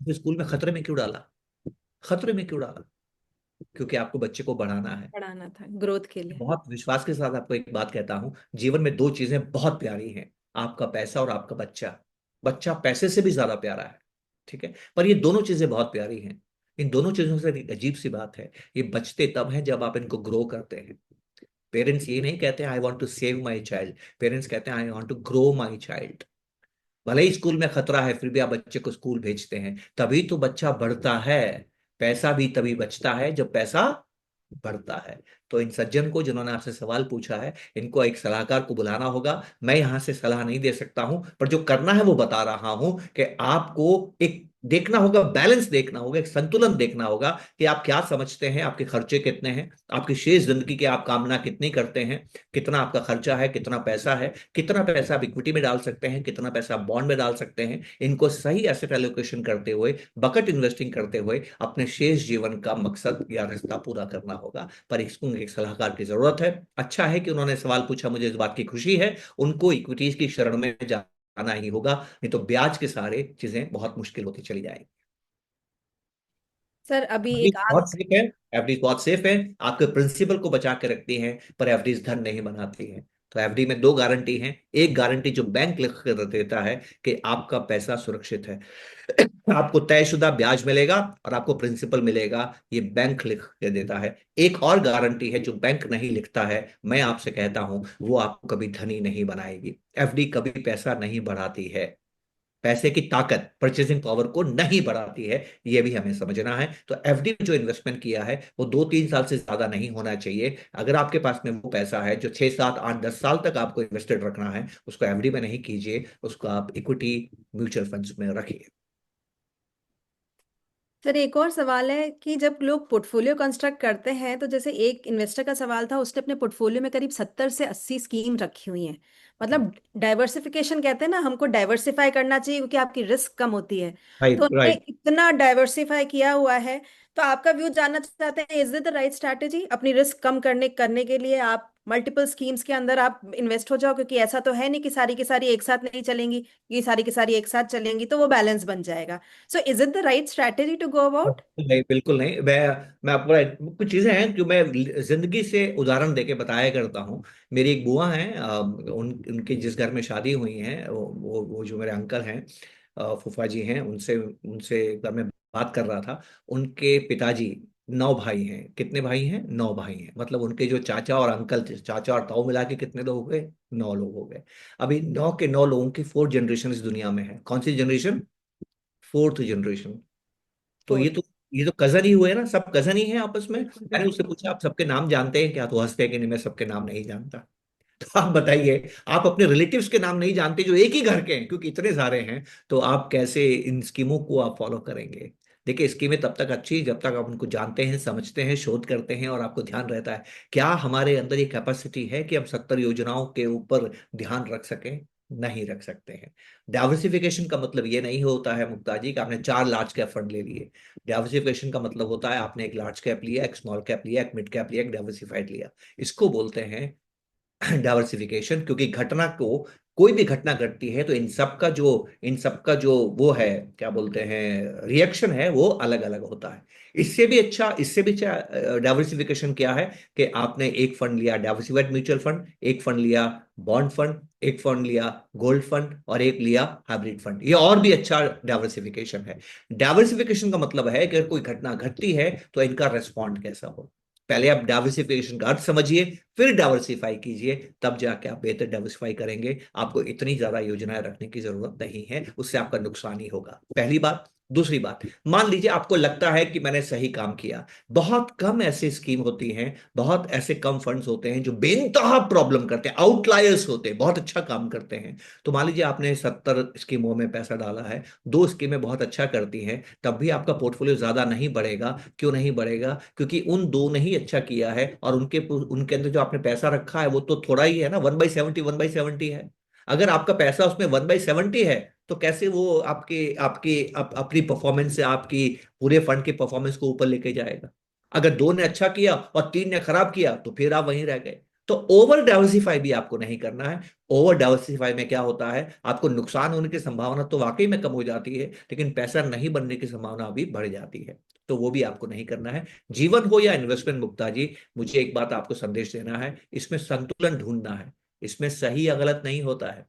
तो स्कूल में खतरे में क्यों डाला? खतरे में क्यों डाला? क्योंकि आपको बच्चे को बढ़ाना है। पढ़ाना था ग्रोथ के लिए। बहुत विश्वास के साथ आपको एक बात कहता हूं, जीवन में दो चीजें बहुत प्यारी हैं, आपका पैसा और आपका बच्चा। बच्चा पैसे से भी ज्यादा प्यारा है, ठीक है, पर ये दोनों चीजें बहुत प्यारी हैं। इन दोनों चीजों से एक अजीब सी बात है, ये बचते तब हैं जब आप इनको ग्रो करते हैं। पेरेंट्स ये नहीं कहते I want to save my child, parents कहते हैं I want to grow my child. भले ही स्कूल में खतरा है, फिर भी आप बच्चे को स्कूल भेजते हैं, तभी तो बच्चा बढ़ता है। पैसा भी तभी बचता है जब पैसा बढ़ता है। तो इन सज्जन को जिन्होंने आपसे सवाल पूछा है, इनको एक सलाहकार को बुलाना होगा। मैं यहां से सलाह नहीं दे सकता हूं, पर जो करना है वो बता रहा हूं कि आपको एक देखना होगा, बैलेंस देखना होगा, एक संतुलन देखना होगा कि आप क्या समझते हैं, आपके खर्चे कितने हैं, आपकी शेष जिंदगी की आप कामना कितनी करते हैं, कितना आपका खर्चा है, कितना पैसा है, कितना पैसा आप इक्विटी में डाल सकते हैं, कितना पैसा आप बॉन्ड में डाल सकते हैं। इनको सही एसेट एलोकेशन करते हुए, बकेट इन्वेस्टिंग करते हुए अपने शेष जीवन का मकसद या रास्ता पूरा करना होगा। पर इसको एक सलाहकार की जरूरत है। अच्छा है कि उन्होंने सवाल पूछा, मुझे इस बात की खुशी है। उनको इक्विटीज की शरण में जाना ही होगा, नहीं तो ब्याज के सारे चीजें बहुत मुश्किल होती चली जाएंगी। सर अभी एफडी एक बहुत सेफ है, एफडी बहुत सेफ है, आपके प्रिंसिपल को बचा के रखती हैं, पर एफडी धन नहीं बनाती है। तो एफडी में दो गारंटी हैं। एक गारंटी जो बैंक लिख कर देता है कि आपका पैसा सुरक्षित है, आपको तयशुदा ब्याज मिलेगा और आपको प्रिंसिपल मिलेगा, ये बैंक लिख के देता है। एक और गारंटी है जो बैंक नहीं लिखता है, मैं आपसे कहता हूं, वो आपको कभी धनी नहीं बनाएगी। एफडी कभी पैसा नहीं बढ़ाती है, पैसे की ताकत, परचेसिंग पावर को नहीं बढ़ाती है। ये भी हमें समझना है। तो एफडी में जो इन्वेस्टमेंट किया है वो 2 3 साल से ज्यादा नहीं होना चाहिए। अगर आपके पास में वो पैसा है जो 6 7 8 10 साल तक आपको इन्वेस्टेड रखना है, उसको एफडी में नहीं कीजिए, उसको आप इक्विटी म्यूचुअल फंड्स में रखिए। सर एक और सवाल है कि जब लोग पोर्टफोलियो कंस्ट्रक्ट करते हैं, तो जैसे एक इन्वेस्टर का सवाल था, उसने अपने पोर्टफोलियो में करीब 70 से 80 स्कीम रखी हुई हैं। मतलब डाइवर्सिफिकेशन कहते हैं ना, हमको डाइवर्सिफाई करना चाहिए क्योंकि आपकी रिस्क कम होती है। तो राइट, उन्होंने राइट। इतना डाइवर्सिफाई किया हुआ है। तो आपका व्यू जानना चाहते हैं, is it the right strategy अपनी रिस्क कम करने करने के लिए? आप मल्टीपल स्कीम्स के अंदर आप इन्वेस्ट हो जाओ, क्योंकि ऐसा तो है नहीं कि सारी की सारी एक साथ नहीं चलेंगी, ये सारी की सारी एक साथ चलेंगी तो वो बैलेंस बन जाएगा। So is it the right strategy to go about? नहीं, बिल्कुल नहीं। मैं आपको कुछ चीजें हैं जो मैं जिंदगी से उदाहरण देके बताया करता हूँ। मेरी एक बुआ हैं, उनके जिस घर में शादी हुई है, वो जो मेरे अंकल हैं, फूफा जी हैं, उनसे उनसे एक बार मैं बात कर रहा था। उनके पिताजी 9 भाई हैं। कितने भाई हैं? 9 भाई हैं। मतलब उनके जो चाचा और अंकल थे, चाचा और ताऊ मिला के कितने लोग हो गए? 9 लोग हो गए। अभी 9 के 9 लोगों की 4 जनरेशन इस दुनिया में है। कौन सी जनरेशन? 4th generation. तो ये फोर्थ। तो ये तो कजन ही हुए ना, सब कजन ही हैं आपस में। मैंने उससे पूछा, आप सबके नाम जानते हैं क्या? तो हंसते हैं कि नहीं, मैं सबके नाम नहीं जानता। तो आप बताइए, आप अपने रिलेटिव्स के नाम नहीं जानते जो एक ही घर के हैं, क्योंकि इतने सारे हैं, तो आप कैसे इन स्कीमों को आप फॉलो करेंगे? देखिए, स्कीमें तब तक अच्छी जब तक आप उनको जानते हैं, समझते हैं, शोध करते हैं, और आपको ध्यान रहता है क्या हमारे अंदर ये कैपेसिटी है कि हम 70 योजनाओं के ऊपर ध्यान रख सकें। नहीं रख सकते हैं। डाइवर्सिफिकेशन का मतलब ये नहीं होता है मुक्ता जी कि आपने 4 लार्ज कैप फंड ले लिए। डाइवर्सिफिकेशन का मतलब होता है आपने एक लार्ज कैप लिया, एक स्मॉल कैप लिया, एक मिड कैप लिया, एक डाइवर्सिफाइड लिया। इसको बोलते हैं डाइवर्सिफिकेशन। क्योंकि घटना को कोई भी घटना घटती है तो इन सब का जो वो है, क्या बोलते हैं, रिएक्शन है, वो अलग अलग होता है। इससे भी अच्छा डाइवर्सिफिकेशन क्या है कि आपने एक फंड लिया डाइवर्सिफाइड म्यूचुअल फंड, एक फंड लिया बॉन्ड फंड, एक फंड लिया गोल्ड फंड, और एक लिया हाइब्रिड फंड। ये और भी अच्छा डाइवर्सिफिकेशन है। डाइवर्सिफिकेशन का मतलब है कि अगर कोई घटना घटती है तो इनका रेस्पॉन्ड कैसा हो। पहले आप डाइवर्सिफिकेशन का अर्थ समझिए, फिर डाइवर्सिफाई कीजिए, तब जाके आप बेहतर डाइवर्सिफाई करेंगे। आपको इतनी ज्यादा योजनाएं रखने की जरूरत नहीं है, उससे आपका नुकसान ही होगा। पहली बात। दूसरी बात, मान लीजिए आपको लगता है कि मैंने सही काम किया। बहुत कम ऐसी स्कीम होती हैं, बहुत ऐसे कम फंड्स होते हैं जो बेनतहा प्रॉब्लम करते हैं, आउटलायर्स होते हैं, बहुत अच्छा काम करते हैं। तो मान लीजिए आपने 70 स्कीमों में पैसा डाला है, 2 स्कीमें बहुत अच्छा करती हैं, तब भी आपका पोर्टफोलियो ज्यादा नहीं बढ़ेगा। क्यों नहीं बढ़ेगा? क्योंकि उन दो ने ही अच्छा किया है, और उनके उनके अंदर जो आपने पैसा रखा है वो तो थोड़ा ही है ना, 1/70, 1/70 है। अगर आपका पैसा उसमें 1/70 है, तो कैसे वो आपके आपके अपनी परफॉर्मेंस से आपकी पूरे फंड के परफॉर्मेंस को ऊपर लेके जाएगा? अगर 2 ने अच्छा किया और 3 ने खराब किया तो फिर आप वहीं रह गए। तो ओवर डाइवर्सिफाई भी आपको नहीं करना है। ओवर डाइवर्सिफाई में क्या होता है, आपको नुकसान होने की संभावना तो वाकई में कम हो जाती है, लेकिन पैसा नहीं बनने की संभावना भी बढ़ जाती है। तो वो भी आपको नहीं करना है। जीवन हो या इन्वेस्टमेंट मुक्ता जी, मुझे एक बात आपको संदेश देना है, इसमें संतुलन ढूंढना है। इसमें सही या गलत नहीं होता है।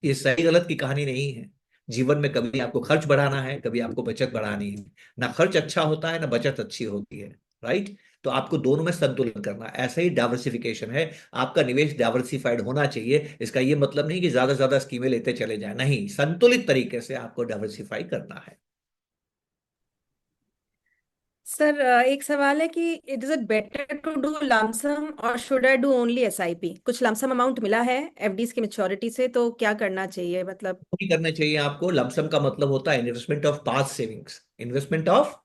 ये सही गलत की कहानी नहीं है। जीवन में कभी आपको खर्च बढ़ाना है, कभी आपको बचत बढ़ानी है। ना खर्च अच्छा होता है, ना बचत अच्छी होती है। राइट? तो आपको दोनों में संतुलन करना है। ऐसा ही डाइवर्सिफिकेशन है। आपका निवेश डाइवर्सिफाइड होना चाहिए। इसका ये मतलब नहीं कि ज्यादा ज्यादा स्कीमें लेते चले जाएं, नहीं, संतुलित तरीके से आपको डाइवर्सिफाई करना है। सर, एक सवाल है कि it is it better to do lump sum और should I do only SIP? कुछ लमसम अमाउंट मिला है एफडीज की मेच्योरिटी से, तो क्या करना चाहिए मतलब? नहीं करना चाहिए आपको। लमसम का मतलब होता है investment of past savings, investment of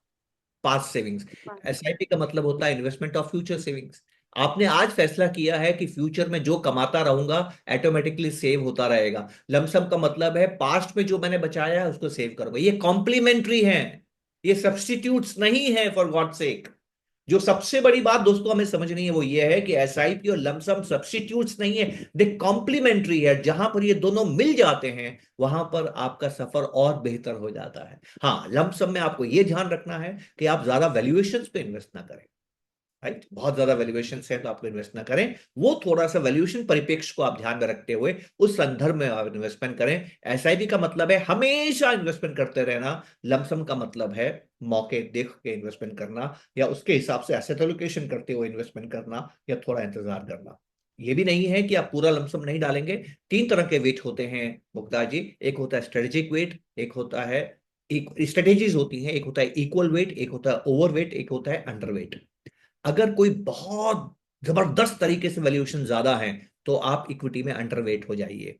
past savings. SIP का मतलब होता है इन्वेस्टमेंट ऑफ फ्यूचर सेविंग्स। आपने आज फैसला किया है कि फ्यूचर में जो कमाता रहूंगा ऑटोमेटिकली सेव होता रहेगा। लमसम का मतलब है पास्ट में जो मैंने बचाया है उसको सेव करूंगा। ये कॉम्प्लीमेंट्री है, ये सब्स्टिट्यूट्स नहीं है, फॉर गॉड सेक। जो सबसे बड़ी बात दोस्तों हमें समझनी है वो ये है कि एसआईपी और लमसम सब्स्टिट्यूट्स नहीं है, दे कॉम्प्लीमेंट्री है। जहां पर ये दोनों मिल जाते हैं, वहां पर आपका सफर और बेहतर हो जाता है। हाँ, लमसम में आपको ये ध्यान रखना है कि आप ज्यादा वैल्यूएशंस पे इन्वेस्ट ना करें। राइट? बहुत ज्यादा वैल्यूएशन है तो आपको इन्वेस्ट ना करें। वो थोड़ा सा वैल्यूएशन परिप्रेक्ष्य को आप ध्यान में रखते हुए उस संदर्भ में आप इन्वेस्टमेंट करें। एसआईपी का मतलब है हमेशा इन्वेस्टमेंट करते रहना। लमसम का मतलब है मौके देख के इन्वेस्टमेंट करना, या उसके हिसाब से एसेट एलोकेशन करते हुए इन्वेस्टमेंट करना, या थोड़ा इंतजार करना। ये भी नहीं है कि आप पूरा लमसम नहीं डालेंगे। 3 तरह के वेट होते हैं मुक्ता जी। एक होता है स्ट्रेटेजिक वेट, एक होता है, एक स्ट्रेटेजीज होती हैं, एक होता है इक्वल वेट, एक होता है ओवर वेट, एक होता है अंडर वेट। अगर कोई बहुत जबरदस्त तरीके से वैल्यूएशन ज्यादा है तो आप इक्विटी में अंडरवेट हो जाइए।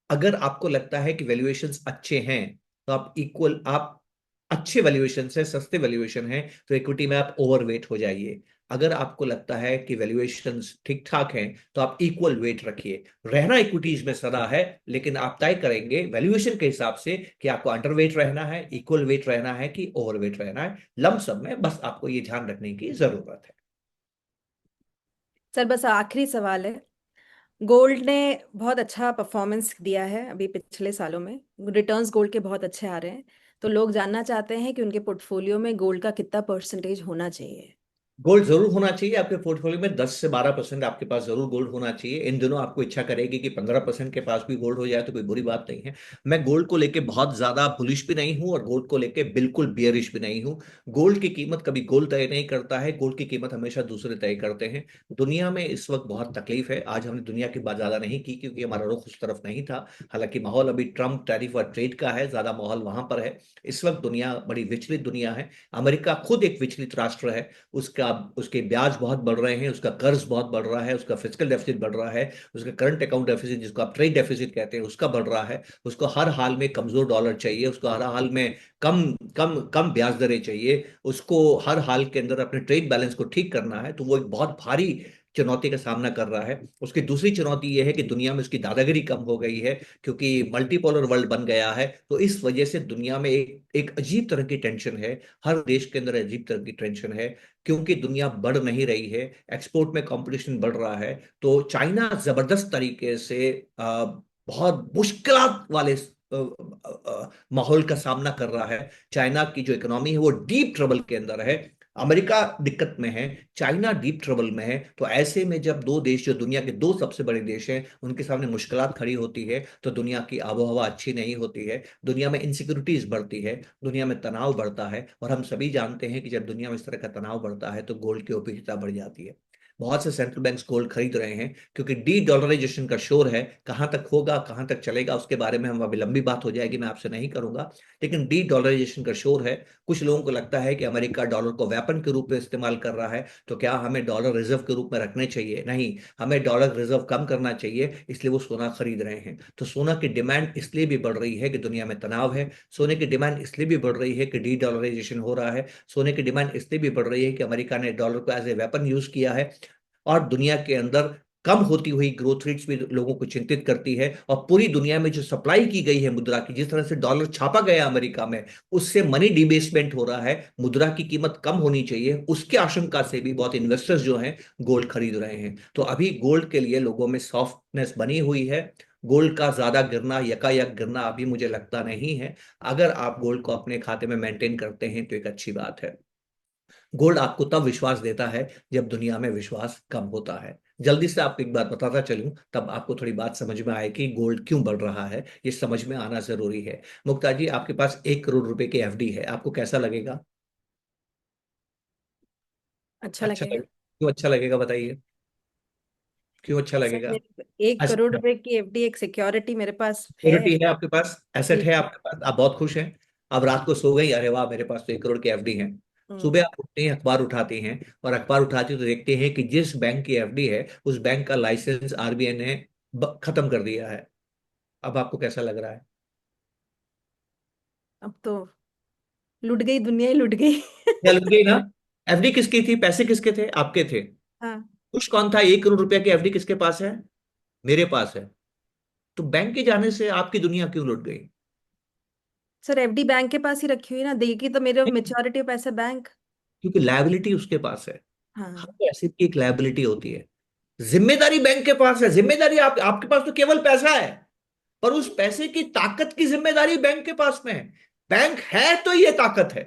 अगर आपको लगता है कि वैल्यूएशंस अच्छे हैं तो आप अच्छे वैल्यूएशन से सस्ते वैल्यूएशन है तो इक्विटी में आप ओवरवेट हो जाइए। अगर आपको लगता है कि वैल्यूएशंस ठीक ठाक हैं तो आप इक्वल वेट रखिए। रहना इक्विटीज में सदा है, लेकिन आप तय करेंगे वैल्यूएशन के हिसाब से कि आपको अंडरवेट रहना है, इक्वल वेट रहना है, कि ओवरवेट रहना है। लमसम में बस आपको ये ध्यान रखने की जरूरत है। सर बस आखिरी सवाल है। गोल्ड ने बहुत अच्छा परफॉर्मेंस दिया है अभी पिछले सालों में। रिटर्न्स गोल्ड के बहुत अच्छे आ रहे हैं। तो लोग जानना चाहते हैं कि उनके पोर्टफोलियो में गोल्ड का कितना परसेंटेज होना चाहिए। गोल्ड जरूर होना चाहिए आपके पोर्टफोलियो में। 10 से 12% आपके पास जरूर गोल्ड होना चाहिए। इन दिनों आपको इच्छा करेगी कि 15% के पास भी गोल्ड हो जाए तो कोई बुरी बात नहीं है। मैं गोल्ड को लेके बहुत ज्यादा बुलिश भी नहीं हूं और गोल्ड को लेके बिल्कुल बियरिश भी नहीं हूं। गोल्ड की कीमत कभी गोल्ड तय नहीं करता है, गोल्ड की कीमत हमेशा दूसरे तय करते हैं। दुनिया में इस वक्त बहुत तकलीफ है। आज हमने दुनिया की बात ज्यादा नहीं की क्योंकि हमारा रुख उस तरफ नहीं था। हालांकि माहौल अभी ट्रम्प टैरिफ और ट्रेड का है, ज्यादा माहौल वहां पर है। इस वक्त दुनिया बड़ी विचलित दुनिया है। अमेरिका खुद एक विचलित राष्ट्र है। उसका उसके ब्याज बहुत बढ़ रहे हैं, उसका कर्ज बहुत बढ़ रहा है, उसका फिजिकल डेफिसिट बढ़ रहा है, उसका करंट अकाउंट डेफिसिट जिसको आप ट्रेड डेफिसिट कहते हैं उसका बढ़ रहा है। उसको हर हाल में कमजोर डॉलर चाहिए, उसको हर हाल में कम कम कम ब्याज दरें चाहिए, उसको हर हाल के अंदर अपने ट्रेड बैलेंस को ठीक करना है। तो वो एक बहुत भारी चुनौती का सामना कर रहा है। उसकी दूसरी चुनौती यह है कि दुनिया में उसकी दादागिरी कम हो गई है क्योंकि मल्टीपोलर वर्ल्ड बन गया है। तो इस वजह से दुनिया में एक एक अजीब तरह की टेंशन है। हर देश के अंदर अजीब तरह की टेंशन है क्योंकि दुनिया बढ़ नहीं रही है, एक्सपोर्ट में कंपटीशन बढ़ रहा है। तो चाइना जबरदस्त तरीके से बहुत मुश्किल वाले माहौल का सामना कर रहा है। चाइना की जो इकोनॉमी है वो डीप ट्रबल के अंदर है। अमेरिका दिक्कत में है, चाइना डीप ट्रबल में है। तो ऐसे में जब दो देश जो दुनिया के दो सबसे बड़े देश हैं उनके सामने मुश्किलात खड़ी होती है तो दुनिया की आबो हवा अच्छी नहीं होती है। दुनिया में इनसिक्योरिटीज बढ़ती है, दुनिया में तनाव बढ़ता है। और हम सभी जानते हैं कि जब दुनिया में इस तरह का तनाव बढ़ता है तो गोल्ड की उपयोगिता बढ़ जाती है। बहुत से सेंट्रल बैंक्स गोल्ड खरीद रहे हैं क्योंकि डी डॉलराइजेशन का शोर है। कहां तक होगा, कहां तक चलेगा, उसके बारे में हम अभी लंबी बात हो जाएगी, मैं आपसे नहीं करूंगा। लेकिन डी डॉलराइजेशन का शोर है। कुछ लोगों को लगता है कि अमेरिका डॉलर को वेपन के रूप में इस्तेमाल कर रहा है। तो क्या हमें डॉलर रिजर्व के रूप में रखने चाहिए? नहीं, हमें डॉलर रिजर्व कम करना चाहिए। इसलिए वो सोना खरीद रहे हैं। तो सोना की डिमांड इसलिए भी बढ़ रही है कि दुनिया में तनाव है। सोने की डिमांड इसलिए भी बढ़ रही है कि डी डॉलराइजेशन हो रहा है। सोने की डिमांड इसलिए भी बढ़ रही है कि अमेरिका ने डॉलर को एज ए वेपन यूज किया है। और दुनिया के अंदर कम होती हुई ग्रोथ रेट्स भी लोगों को चिंतित करती है। और पूरी दुनिया में जो सप्लाई की गई है मुद्रा की, जिस तरह से डॉलर छापा गया अमेरिका में, उससे मनी डिबेसमेंट हो रहा है, मुद्रा की कीमत कम होनी चाहिए, उसकी आशंका से भी बहुत इन्वेस्टर्स जो हैं गोल्ड खरीद रहे हैं। तो अभी गोल्ड के लिए लोगों में सॉफ्टनेस बनी हुई है। गोल्ड का ज्यादा गिरना, यकायक गिरना अभी मुझे लगता नहीं है। अगर आप गोल्ड को अपने खाते में मेंटेन करते हैं तो एक अच्छी बात है। गोल्ड आपको तब विश्वास देता है जब दुनिया में विश्वास कम होता है। जल्दी से आपको एक बात बताता चलूं तब आपको थोड़ी बात समझ में आए कि गोल्ड क्यों बढ़ रहा है। ये समझ में आना जरूरी है। मुक्ता जी, आपके पास 1 करोड़ रुपए की एफडी है, आपको कैसा लगेगा? अच्छा अच्छा लगेगा। लगेगा? क्यों अच्छा लगेगा बताइए? क्यों अच्छा सर लगेगा? मेरे 1 करोड़ रुपए की एफडी एक सिक्योरिटी मेरे पास है। सिक्योरिटी है आपके पास, एसेट जी है जी। आपके पास, आप बहुत खुश हैं। अब रात को सो गई, अरे वाह मेरे पास तो 1 करोड़ की एफडी है। हम्म। सुबह आप उठते हैं, अखबार उठाते हैं, और अखबार उठाते तो देखते हैं कि जिस बैंक की एफडी है उस बैंक का लाइसेंस आरबीआई ने खत्म कर दिया है। अब आपको कैसा लग रहा है? अब तो लुट गई, दुनिया ही लुट गई। क्या लग गई ना? एफडी किसकी थी? पैसे किसके थे? आपके थे। हाँ। खुश कौन था? 1 करोड़ रुपया की एफडी किसके पास है? मेरे पास है। तो बैंक के जाने से आपकी दुनिया क्यों लुट गई? सर एफडी बैंक के पास ही रखी हुई ना, देगी तो मेरे मेच्योरिटी पैसे बैंक। क्योंकि लायबिलिटी उसके पास है। हाँ। हर एसेट की एक लायबिलिटी होती है। जिम्मेदारी बैंक के पास है। जिम्मेदारी आपके पास तो केवल पैसा है, पर उस पैसे की ताकत की जिम्मेदारी बैंक के पास में है। बैंक है तो ये ताकत है,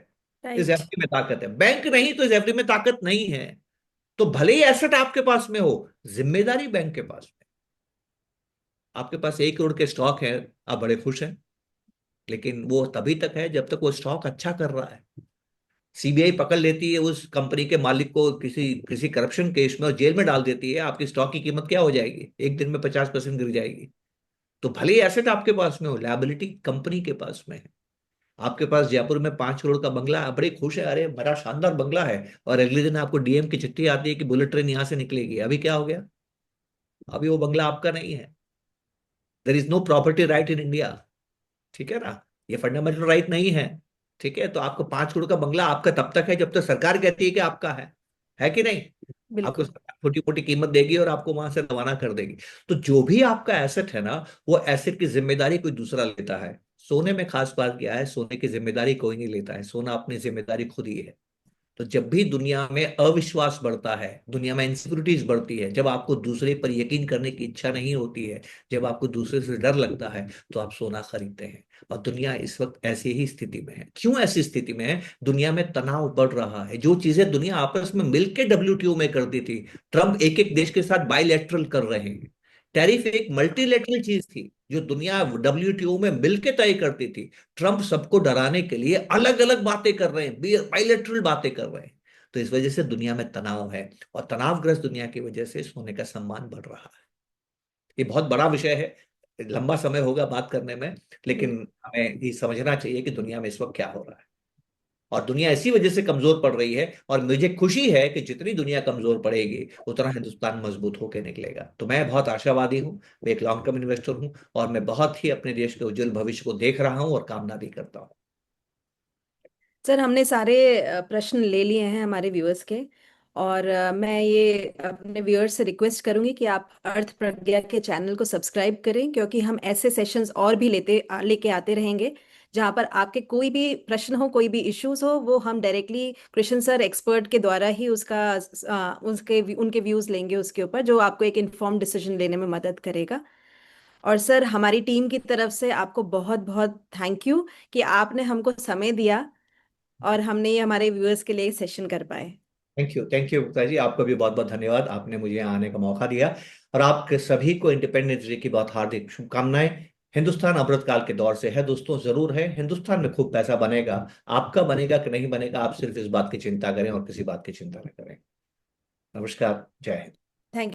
इस राइट। एफडी में ताकत है। बैंक नहीं तो इस एफडी में ताकत नहीं है। तो भले ही एसेट आपके पास में हो, जिम्मेदारी बैंक के पास में। आपके पास 1 करोड़ के स्टॉक है, आप बड़े खुश हैं। लेकिन वो तभी तक है जब तक वो स्टॉक अच्छा कर रहा है। सीबीआई पकड़ लेती है उस कंपनी के मालिक को किसी किसी करप्शन केस में और जेल में डाल देती है, आपकी स्टॉक की कीमत क्या हो जाएगी? एक दिन में 50% गिर जाएगी। तो भले ही एसेट आपके पास में हो, लायबिलिटी कंपनी के पास में है। आपके पास जयपुर में 5 करोड़ का बंगला है, आप बड़े खुश है, अरे बड़ा शानदार बंगला है। और अगले दिन आपको डीएम की चिट्ठी आती है कि बुलेट ट्रेन यहां से निकलेगी। अभी क्या हो गया? अभी वो बंगला आपका नहीं है। There is no property right in India. ठीक है ना? ये फंडामेंटल राइट नहीं है। ठीक है, तो आपको 5 करोड़ का बंगला आपका तब तक है जब तक सरकार कहती है कि आपका है कि नहीं? आपको बिल्कुल। सरकार छोटी मोटी कीमत देगी और आपको वहां से रवाना कर देगी। तो जो भी आपका एसेट है ना, वो एसेट की जिम्मेदारी कोई दूसरा लेता है। सोने में खास बात क्या है, सोने की जिम्मेदारी कोई नहीं लेता है, सोना अपनी जिम्मेदारी खुद ही है। तो जब भी दुनिया में अविश्वास बढ़ता है, दुनिया में इनसिक्योरिटीज बढ़ती है, जब आपको दूसरे पर यकीन करने की इच्छा नहीं होती है, जब आपको दूसरे से डर लगता है, तो आप सोना खरीदते हैं। और दुनिया इस वक्त ऐसी ही स्थिति में है। क्यों ऐसी स्थिति में है? दुनिया में तनाव बढ़ रहा है। जो चीजें दुनिया आपस में मिलकर डब्ल्यूटीओ में करती थी, ट्रम्प एक एक देश के साथ बायलैटरल कर रहे हैं। टैरिफ एक मल्टीलेटरल चीज थी जो दुनिया डब्ल्यूटीओ में मिलकर तय करती थी। ट्रंप सबको डराने के लिए अलग अलग बातें कर रहे हैं, बायलैटरल बातें कर रहे हैं। तो इस वजह से दुनिया में तनाव है, और तनावग्रस्त दुनिया की वजह से सोने का सम्मान बढ़ रहा है। ये बहुत बड़ा विषय है, लंबा समय होगा बात करने में, लेकिन हमें ये समझना चाहिए कि दुनिया में इस वक्त क्या हो रहा है। और दुनिया इसी वजह से कमजोर पड़ रही है, और मुझे खुशी है कि जितनी दुनिया कमजोर पड़ेगी उतना हिंदुस्तान मजबूत होकर निकलेगा। तो मैं बहुत आशावादी हूँ, मैं एक लॉन्ग टर्म इन्वेस्टर हूँ, और मैं बहुत ही अपने देश के उज्जवल भविष्य को देख रहा हूँ और कामना भी करता हूँ। सर हमने सारे प्रश्न ले लिए हैं हमारे व्यूअर्स के। और मैं ये अपने व्यूअर्स से रिक्वेस्ट करूंगी कि आप अर्थ प्रज्ञा के चैनल को सब्सक्राइब करें, क्योंकि हम ऐसे सेशंस और भी लेके आते रहेंगे जहां पर आपके कोई भी प्रश्न हो, कोई भी इश्यूज हो, वो हम डायरेक्टली कृष्ण सर एक्सपर्ट के द्वारा ही उनके व्यूज लेंगे उसके ऊपर, जो आपको एक इन्फॉर्म्ड डिसीजन लेने में मदद करेगा। और सर हमारी टीम की तरफ से आपको बहुत बहुत थैंक यू कि आपने हमको समय दिया और हमने ये हमारे व्यूअर्स के लिए सेशन कर पाए। थैंक यू गुप्ता जी, आपको भी बहुत बहुत धन्यवाद। आपने मुझे यहाँ आने का मौका दिया, और आप सभी को इंडिपेंडेंस डे की बहुत हार्दिक शुभकामनाएं। हिंदुस्तान अमृतकाल के दौर से है दोस्तों, जरूर है। हिंदुस्तान में खूब पैसा बनेगा। आपका बनेगा कि नहीं बनेगा, आप सिर्फ इस बात की चिंता करें और किसी बात की चिंता न करें। नमस्कार, जय हिंद।